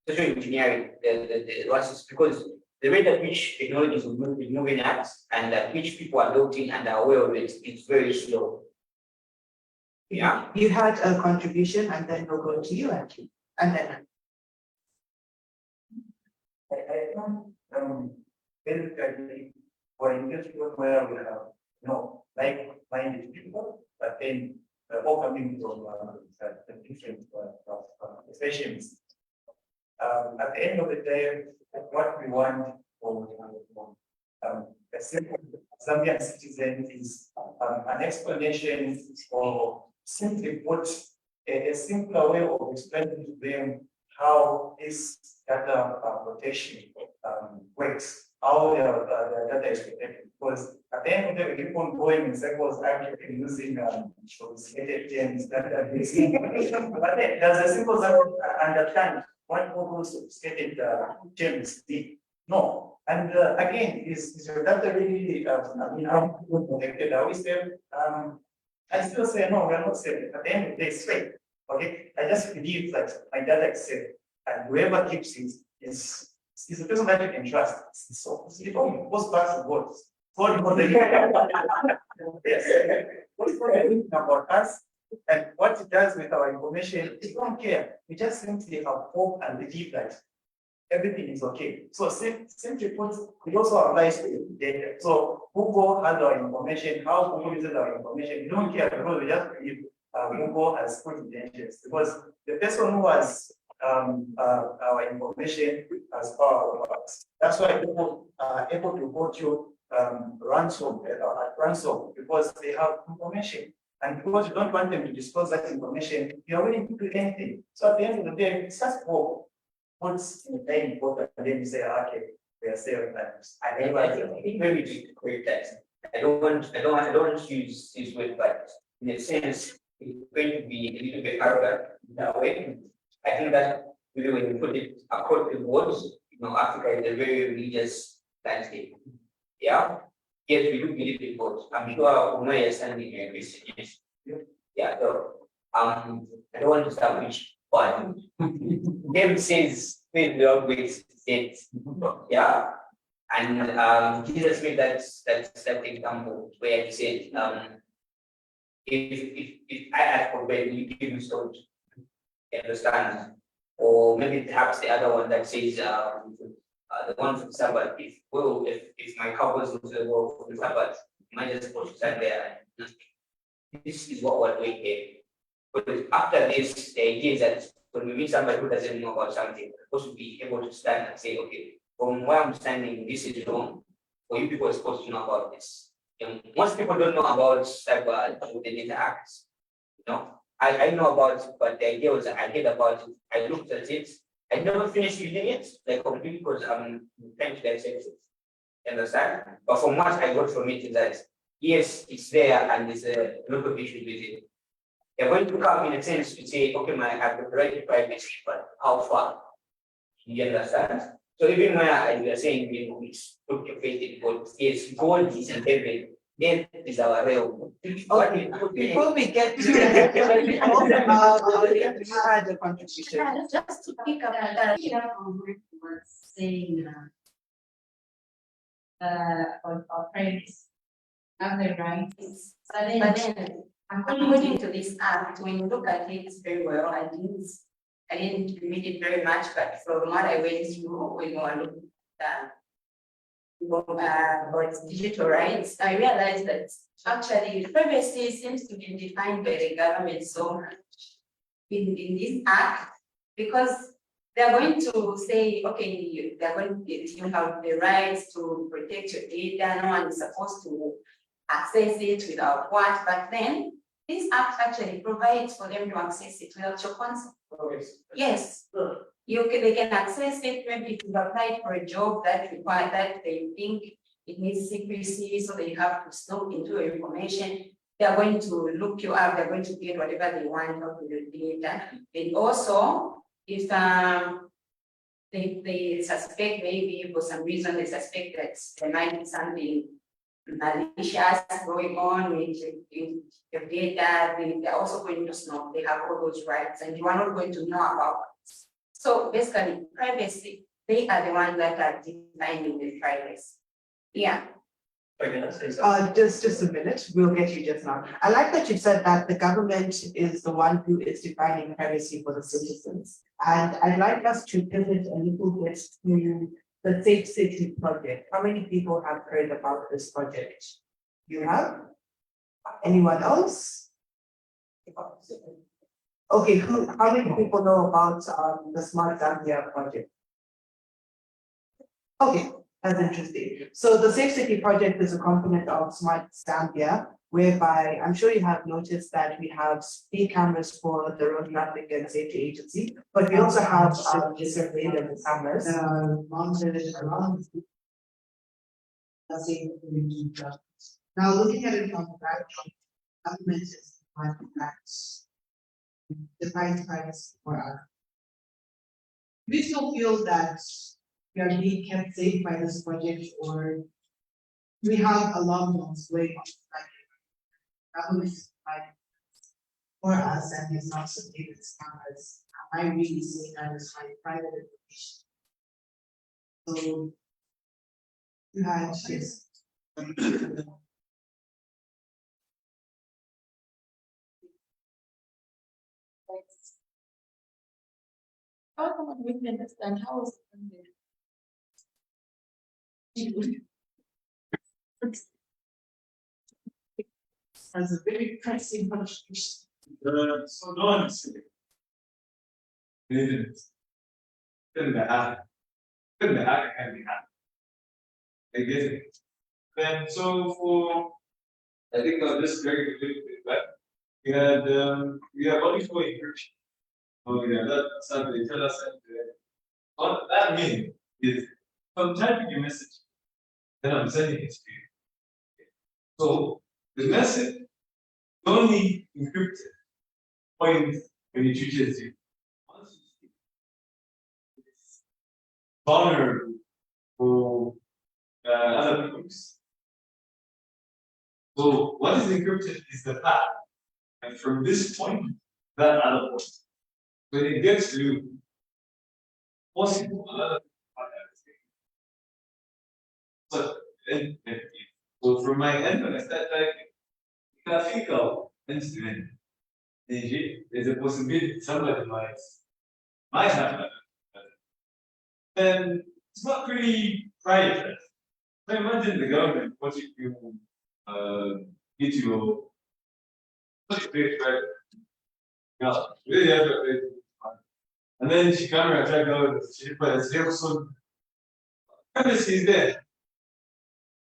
Speaker 11: social engineering the process, because the rate at which technology is moving at and at which people are adopting and are aware of it is very slow. Yeah.
Speaker 5: You had a contribution and then we'll go to you, and then.
Speaker 6: I don't basically for industry where we have like-minded people, but then all coming from different sessions. At the end of the day, what we want for a simple Zambian citizen is an explanation or simply put a simpler way of explaining to them how this data protection works, how the data is protected. Because at the end of the day, we keep on going in circles, actually using sophisticated terms that are missing. But does a simple understand what all those sophisticated terms mean? No. And again, is your data really, how protected are we safe? I still say no, we're not safe. At the end of the day, it's safe. Okay, I just believe that my data is safe, and whoever keeps it is the person that you can trust. So it all goes back to God. God knows yes. What's thinking about us and what it does with our information, we don't care. We just simply have hope and believe that everything is okay. So simply put, it also applies to data. So Google has our information, how Google uses our information, we don't care because we just believe Google has good intentions, because the person who has our information has power over us. That's why people are able to go to ransom at ransom, because they have information. And because you don't want them to disclose that information, you are willing to do anything. So at the end of the day, it's just hope. Once in a very important, and then you say, okay, we are safe.
Speaker 10: I think maybe to correct that. I don't want to use this word, but in a sense, it's going to be a little bit arrogant in that way. I think that really when you put it across the board, Africa is a very religious landscape. Yeah. Yes, we do believe in God. I'm sure Uno is standing here, Christian. Yes. Yeah. So
Speaker 11: I don't want to establish, but David says, faith without works is dead. Yeah. And Jesus made that example where he said, if I ask for bread, will you give me stones? You understand? Or maybe perhaps the other one that says, the one from Sabbath, if my cow goes into the world for the Sabbath, am I just supposed to stand there? This is what we're doing here. But after this, the idea is that when we meet somebody who doesn't know about something, we're supposed to be able to stand and say, okay, from where I'm standing, this is wrong. For you people are supposed to know about this. And most people don't know about cyber or the data acts. You know, I know about it, but the idea was I heard about it, I looked at it, I never finished reading it, like completely because I'm trying to dissect it. Understand? But from what I got from it is that yes, it's there and there's a lot of issues with it. They're going to come in a sense to say, okay, I have the right to privacy, but how far? You understand? So even when we are saying, you know, it's put your faith in God, yes, God is in heaven, death is our realm.
Speaker 5: Before we get to had a contribution.
Speaker 7: Just to pick up that, was saying, our friends have the rights, but then, according to this act, when you look at it very well, I didn't read it very much, but from what I went through, when you are looking at about digital rights, I realized that actually privacy seems to be defined by the government so much in this act, because they're going to say, okay, they're going to, you have the rights to protect your data, no one is supposed to access it without what, but then this act actually provides for them to access it without your consent. Yes, they can access it maybe if you've applied for a job that requires that they think it needs secrecy, so they have to snoop into your information. They're going to look you up, they're going to get whatever they want out of your data. And also, if they suspect, maybe for some reason they suspect that there might be something malicious going on with your data, they're also going to know they have all those rights and you are not going to know about it. So basically, privacy, they are the ones that are defining the privacy. Yeah.
Speaker 5: Just a minute, we'll get you just now. I like that you said that the government is the one who is defining privacy for the citizens. And I'd like us to pivot a little bit to the Safe City project. How many people have heard about this project? You have? Anyone else? Okay, how many people know about the Smart Zambia project? Okay, that's interesting. So the Safe City project is a component of Smart Zambia, whereby I'm sure you have noticed that we have speed cameras for the Road Traffic and Safety Agency, but we also have surveillance cameras. Mounted around. Now looking at it from the background, government is defines privacy for us. We still feel that we are being kept safe by this project, or we have alarm laws way on government is providing for us and is not subject to cameras. Am I really saying that is my private information? So you had this.
Speaker 3: How come we can understand how is
Speaker 5: As a very pressing question.
Speaker 1: So no one is saying. Couldn't happen can be happening. I get it. And so for, I think I'll just drag it a little bit back. We had only 4 encryption. Oh yeah, that's something they tell us that what that means is I'm typing a message, then I'm sending it to you. So the message only encrypted point when it reaches you. Once you see it's vulnerable for other groups. So what is encrypted is the path. And from this point,
Speaker 12: that other point. When it gets to possible other but so from my end, when I start typing, I think of instrument. There's a possibility somebody might have that. And it's not really private. I imagine the government watching you get your yeah, really have a and then she camera tried out she put a so privacy is there.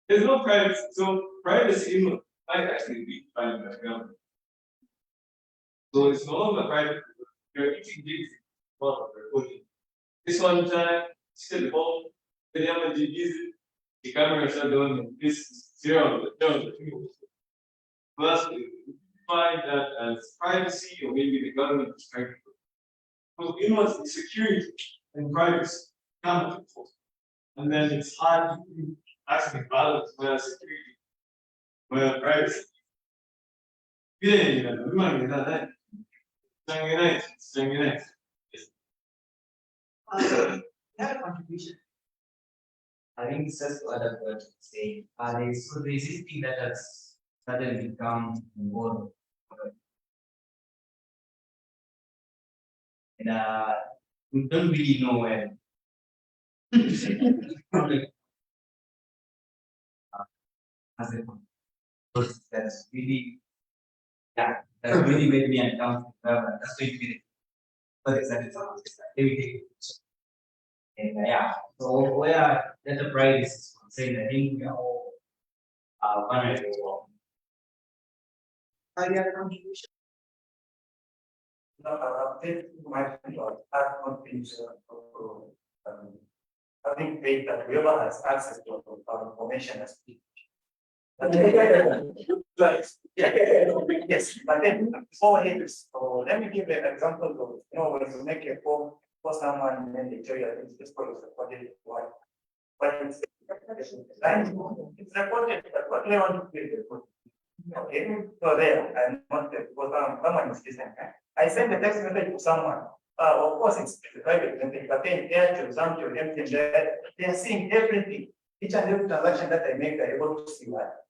Speaker 12: There's no privacy, so privacy might actually be defined by the government. So it's no longer private. You're eating gigs for recording. This one time, still home, the other busy, the camera shut down, this zero. Plus, we find that as privacy, or maybe the government is trying to. So, the security and privacy come to force. And then it's hard to actually balance where security, where privacy. Yeah, we might get that. Sanguinate.
Speaker 5: Have a contribution.
Speaker 4: I think it's just what I'm going to say. So the existing that has suddenly become more. And we don't really know when. That's really, that really made me uncomfortable. That's going to be the exactly everything. And so where enterprise is concerned, I think we are all vulnerable.
Speaker 5: I have a contribution.
Speaker 6: I think my I think that whoever has access to information has yes, but then before so let me give an example of when you make a form for someone and then they tell you this product is recorded but it's recorded, but what do they want to do with it? Okay, so there, I'm not the because someone is listening. I send a text message to someone. Of course, it's private, but then Airtel, Zambia, everything they are seeing everything. Each and every transaction that I make, they're able to see that.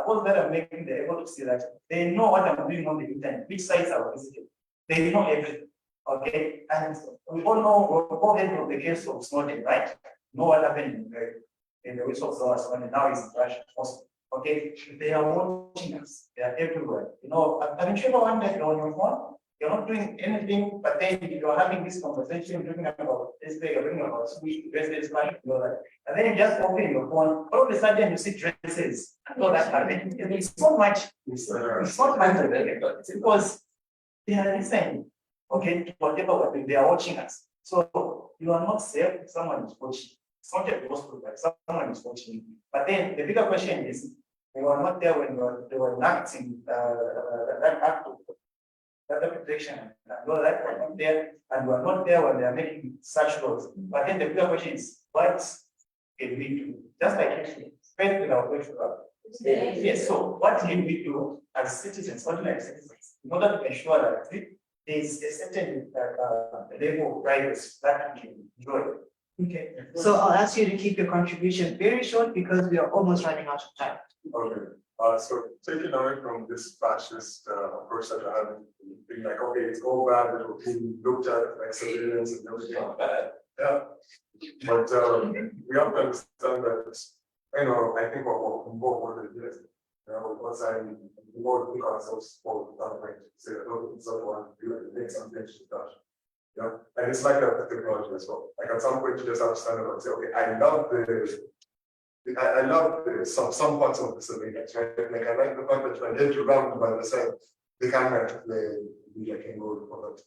Speaker 6: All that I'm making, they're able to see that. They know what I'm doing on the internet, which sites I'm visiting. They know everything. Okay, and we all know, we'll go ahead with the case of Snowden, right? Know what happened in the whistle of Snowden, now it's in Russia. Okay, they are watching us, they are everywhere. Haven't you ever wondered on your phone? You're not doing anything, but then you're having this conversation, talking about this thing, talking about sweet dresses, and then you just open your phone, all of a sudden you see dresses. It's so much, it's not much of it, it's because they are listening, okay, to whatever they are watching us. So you are not safe, someone is watching. It's not a gospel, but someone is watching. But then the bigger question is, you are not there when they were enacting that act of data protection. You are not there, and you are not there when they are making such laws. But then the bigger question is, what can we do? Just like spend with our yes. So what can we do as citizens, ordinary citizens, in order to ensure that there is a certain level of privacy that we can enjoy?
Speaker 5: Okay, so I'll ask you to keep your contribution very short because we are almost running out of time.
Speaker 9: Okay, so taking away from this fascist approach that you're having, being like, okay, it's all bad, it will be looked at like surveillance and everything bad. Yeah. But we have to understand that, I think what it is, because we both think ourselves for that, say, oh, it's not one, make something to that. Yeah, and it's like that with technology as well. Like at some point, you just have to stand up and say, okay, I love some parts of the surveillance, right? Like I like the fact that when they're programmed by the side, the camera the media can go for that.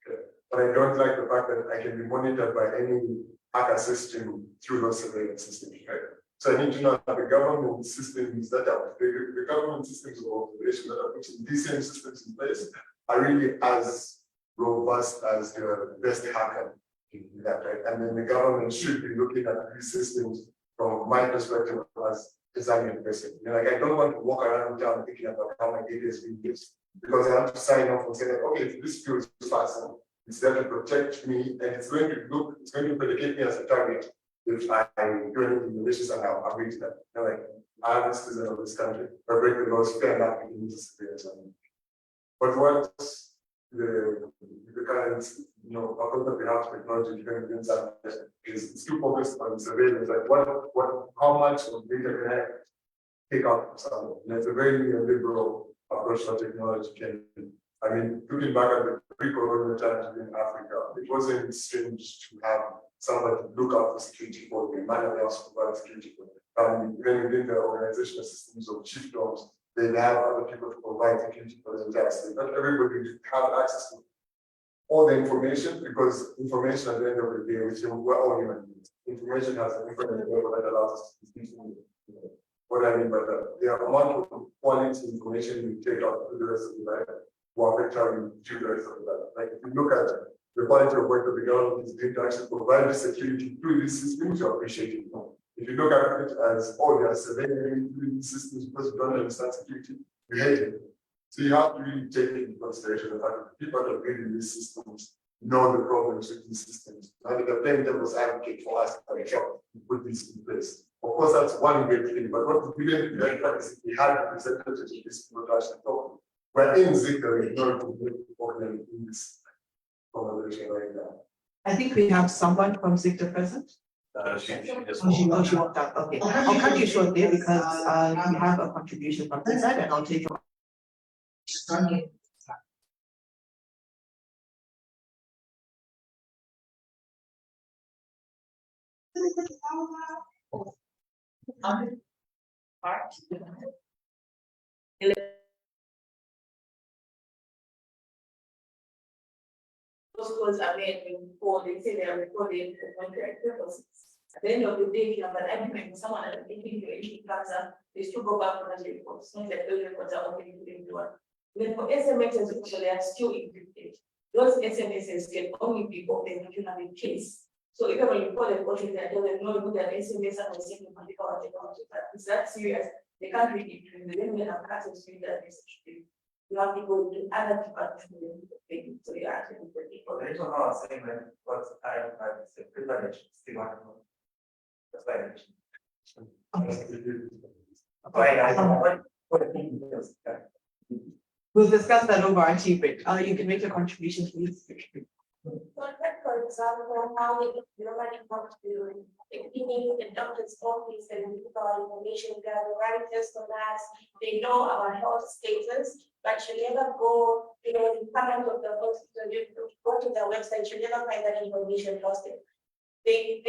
Speaker 9: Okay. But I don't like the fact that I can be monitored by any hacker system through those surveillance systems, right? So I need to know that the government systems that are the government systems of operation that are putting these same systems in place are really as robust as the best hacker can do that, right? And then the government should be looking at these systems from my perspective as design person. Like I don't want to walk around town thinking about how my data is being used. Because I have to sign off and say, that, okay, if this feels fastened, it's there to protect me, and it's going to predicate me as a target if I do anything malicious, and I'll agree to that. You know, like, I'm a citizen of this country, I break the laws, fair enough, we can disagree or something. But what the current, approach that we have to technology in Zambia is too focused on surveillance, like how much of data can I take out from someone? And it's a very liberal approach to technology. I mean, looking back at the pre-corona times in Africa, it wasn't strange to have somebody look out for security for you, man else provide security for you. Even within the organizational systems of chiefdoms, they have other people to provide security for the entire state. Not everybody have access to all the information, because information at the end of the day, we're all human beings. Information has a different level that allows us to speak. What I mean by that, the amount of quality information you take out to the rest of the life will affect how you do the rest of the life. Like if you look at the quality of work that the government is doing to actually provide the security through these systems, you appreciate it more. If you look at it as, oh, they are surveilling through these systems because you don't understand security, you hate it. So you have to really take into consideration the fact that the people that are building these systems know the problems with these systems. And they're playing devil's advocate for us to put this in place. Of course, that's one great thing, but what we didn't do is we had representatives of this people to actually talk. We're in ZICTA, we know to in this conversation right now.
Speaker 5: I think we have someone from ZICTA present.
Speaker 6: She just.
Speaker 5: She walked out, okay. I'll cut you short there because we have a contribution from this side and I'll take your.
Speaker 3: Those codes are made before they say they are recording for contract purposes. At the end of the day, if you have an argument with someone and thinking you're in Plaza, they still go back to the reports. Not that those reports are only including one. Then for SMSs, also they are still encrypted. Those SMSs can only be opened if you have a case. So even when you call the police, they don't know that SMS and the same particular technology. It's that serious. They can't read it. They don't even have access to that message. You have to go to other people, so you actually the people.
Speaker 6: The reason why I was saying that, because I have a privilege, still want to know. That's why I don't know what the thing is.
Speaker 5: We'll discuss that over our tea break. You can make your contribution, please.
Speaker 3: For example, how they nobody wants to email the doctor's office and look our information, write test on us, they know our health status, but you never go, you come out of the hospital, you go to the website, you never find that information posted. They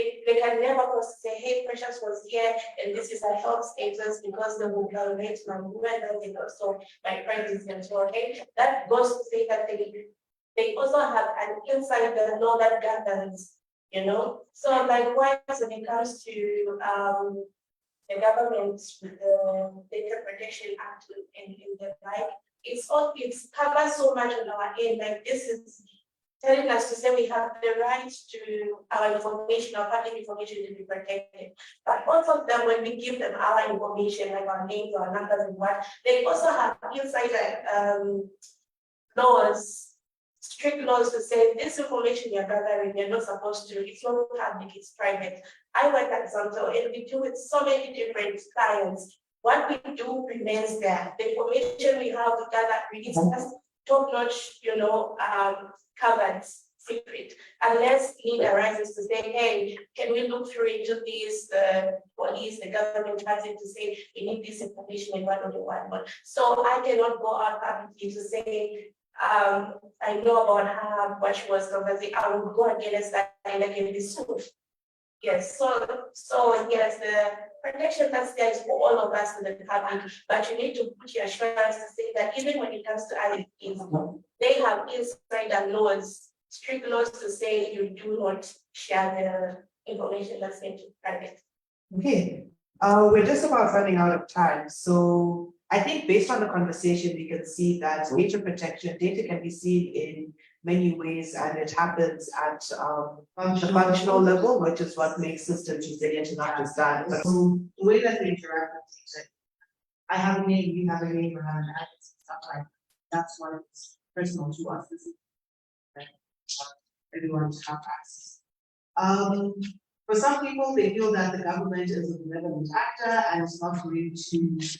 Speaker 3: can never say, hey, Precious was here, and this is our health status because the will rate my woman, and also my friends and so on. Okay? That goes to say that they also have an insight that know that governs, So likewise, when it comes to the government, the Data Protection Act and the like, it's covered so much on our end, like this is telling us to say we have the right to our information, our public information to be protected. But also that when we give them our information, like our names, our numbers and what, they also have inside laws, strict laws to say this information you're gathering, you're not supposed to, it's not public, it's private. I work at Zambia and we do with so many different clients. What we do remains there. The information we have to gather release us top-notch, covered secret, unless need arises to say, hey, can we look through into this, the police, the government has it to say, we need this information in 101. So I cannot go out publicly to say, I know about her, what she was conversing, I will go against that and I can be sued. Yes, so yes, the protection that's there is for all of us in the public, but you need to put your assurance to say that even when it comes to other things, they have insider laws, strict laws to say you do not share the information that's into private.
Speaker 5: Okay, we're just about running out of time. So I think based on the conversation, we can see that data protection, data can be seen in many ways, and it happens at the functional level, which is what makes systems resilient and understand. But
Speaker 13: So the way that we interact with things, like I have a name, you have a name, or have an address, stuff like that.
Speaker 5: that's why it's personal to us. Everyone to have access. For some people, they feel that the government is a benevolent actor and it's not going to use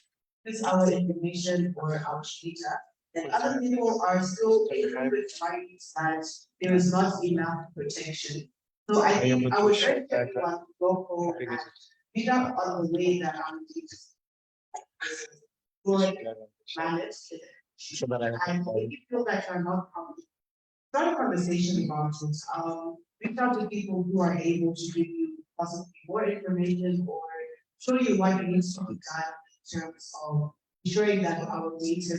Speaker 5: our information or our data. And other people are still angry with findings that there is not enough protection. So I think I would urge everyone to go home and read up on the way that our data is managed. And if you feel that you're not covered, start a conversation about it. Reach out to people who are able to give you possibly more information or show you what needs to be done in terms of ensuring that our data.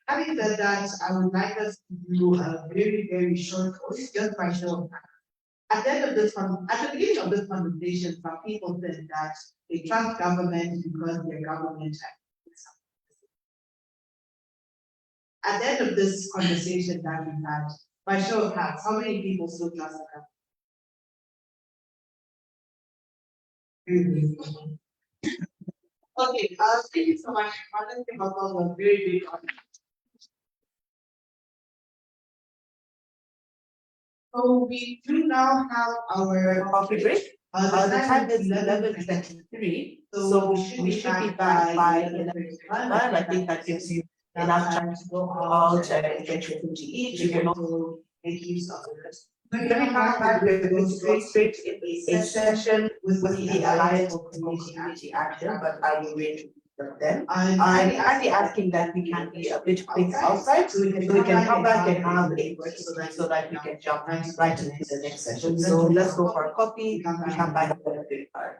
Speaker 5: Having said that, I would like us to do a very, very short course just by show of hands. At the end of this at the beginning of this conversation, some people said that they trust government because their government. At the end of this conversation that we had, by show of hands, how many people still trust the government? Okay, thank you so much. Madam Kemako was very big on. So we do now have our coffee break. The time is 11:23, so we should be back by 11:35. I think that gives you enough time to go out and get your food to eat. You can also make use of it. When we come back, we're going to go straight in a session with the Alliance for Community Action, but I will wait for them. I'm kindly asking that we can be a bit quick outside, so we can come back and have a break so that we can jump right into the next session. So let's go for a coffee, we come back at 11:35.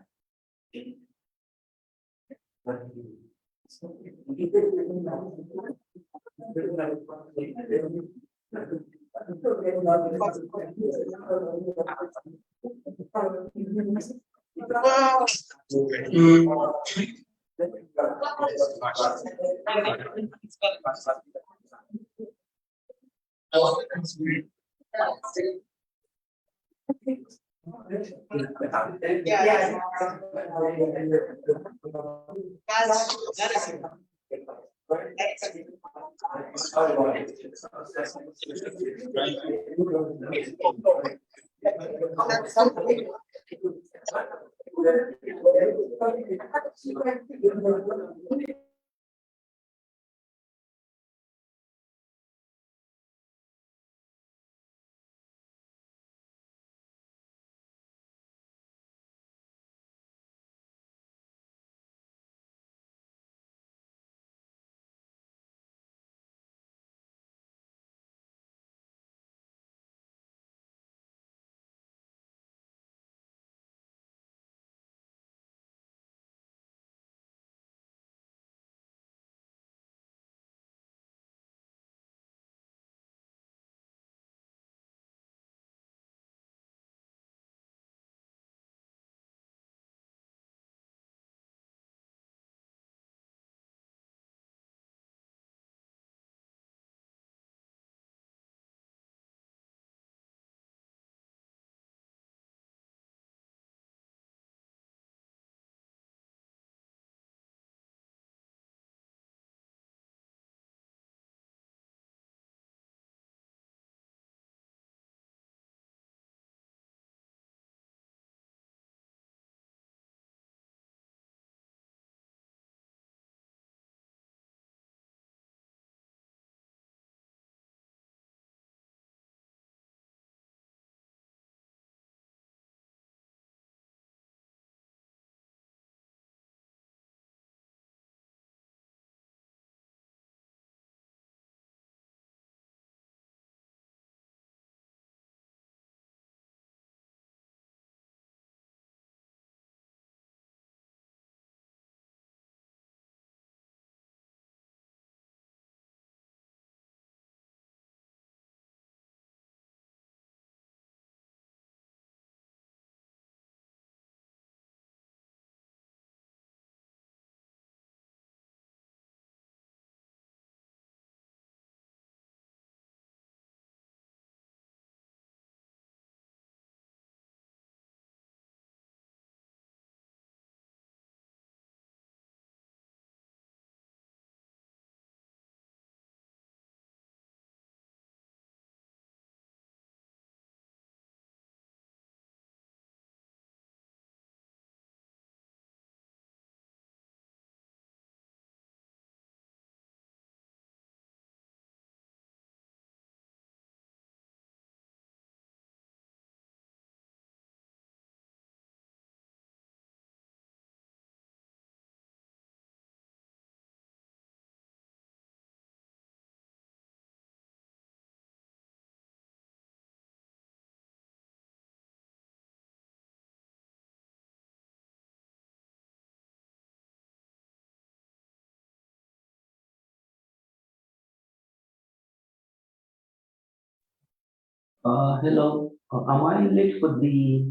Speaker 13: Hello, am I late for the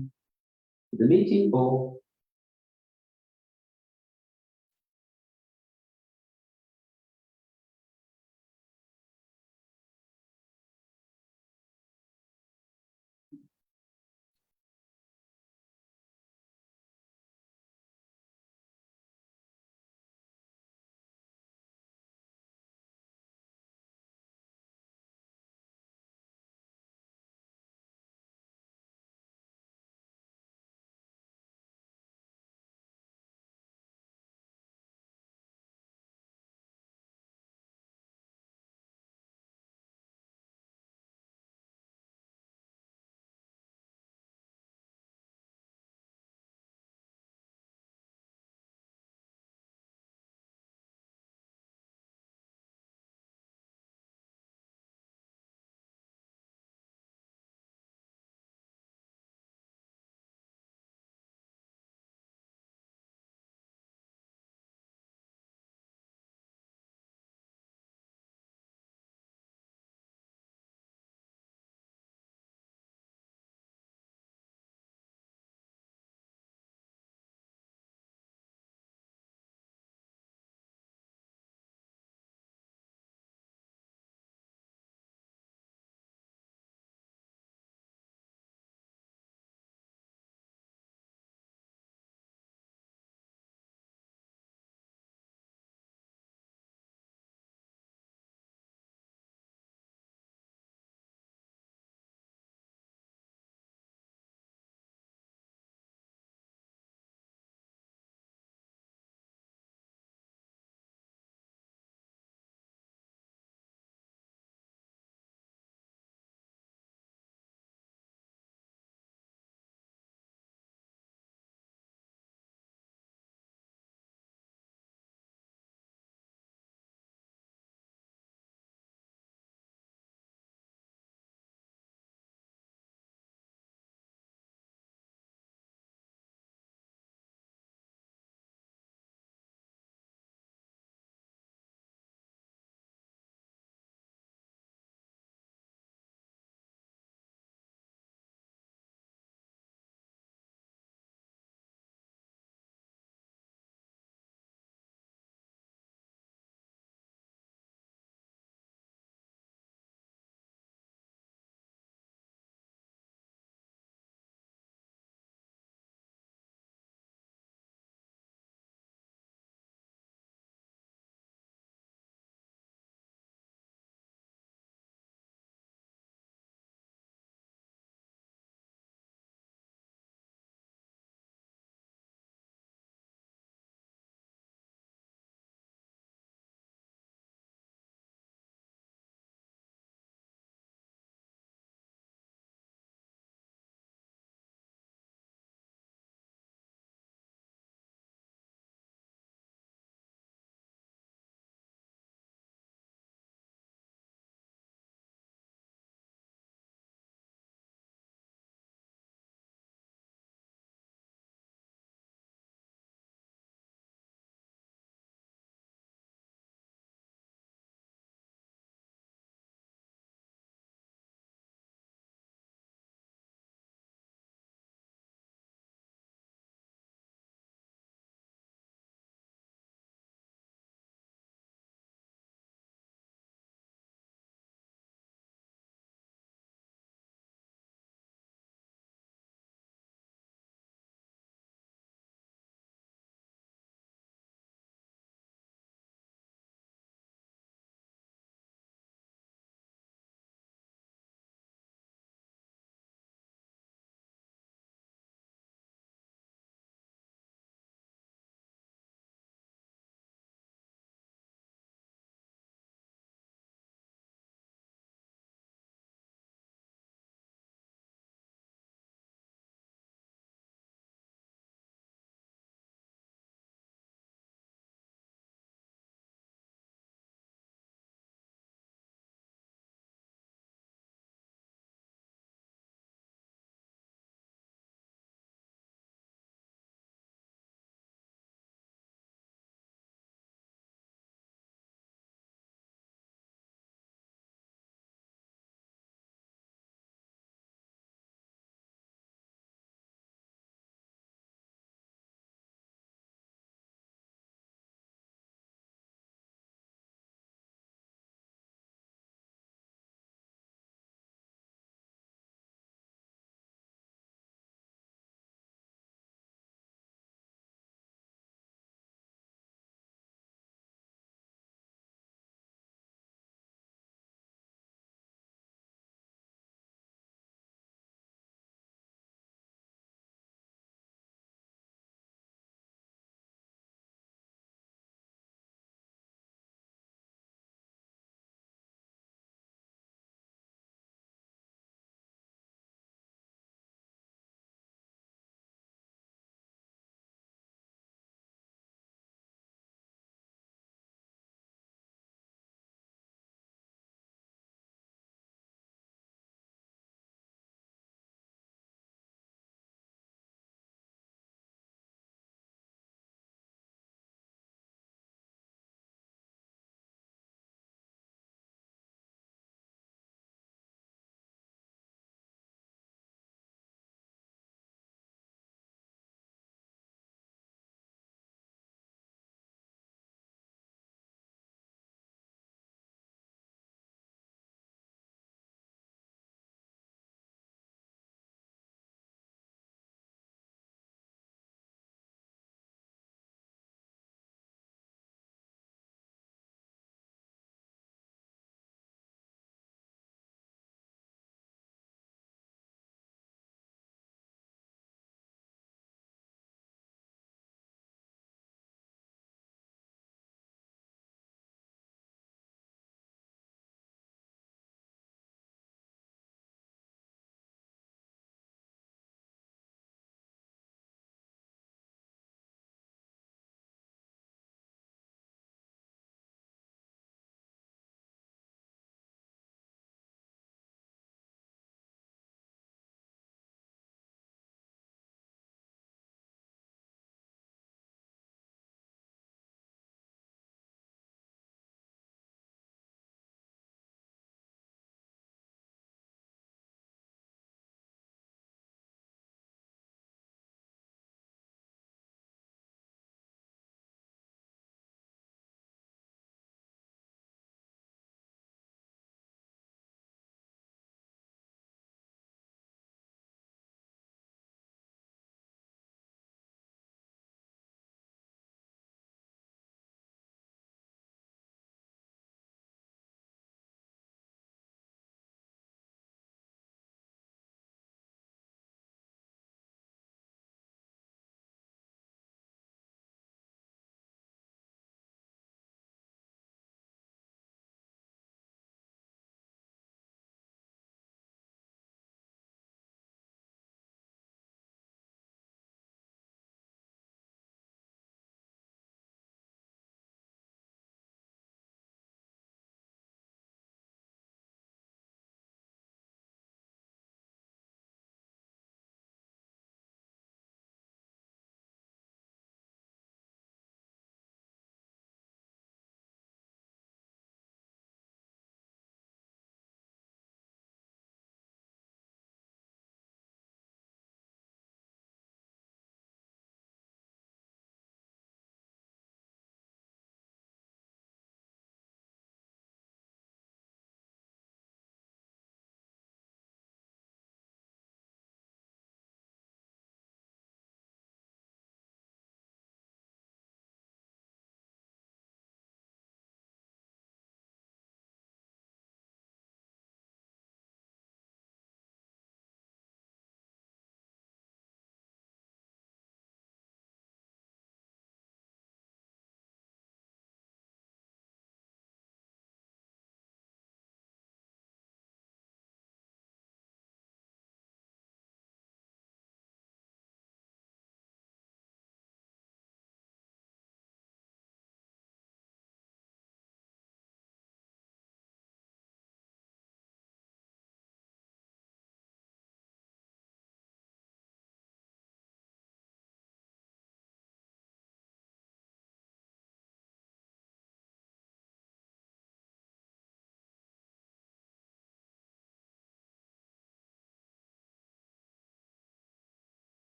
Speaker 13: meeting or?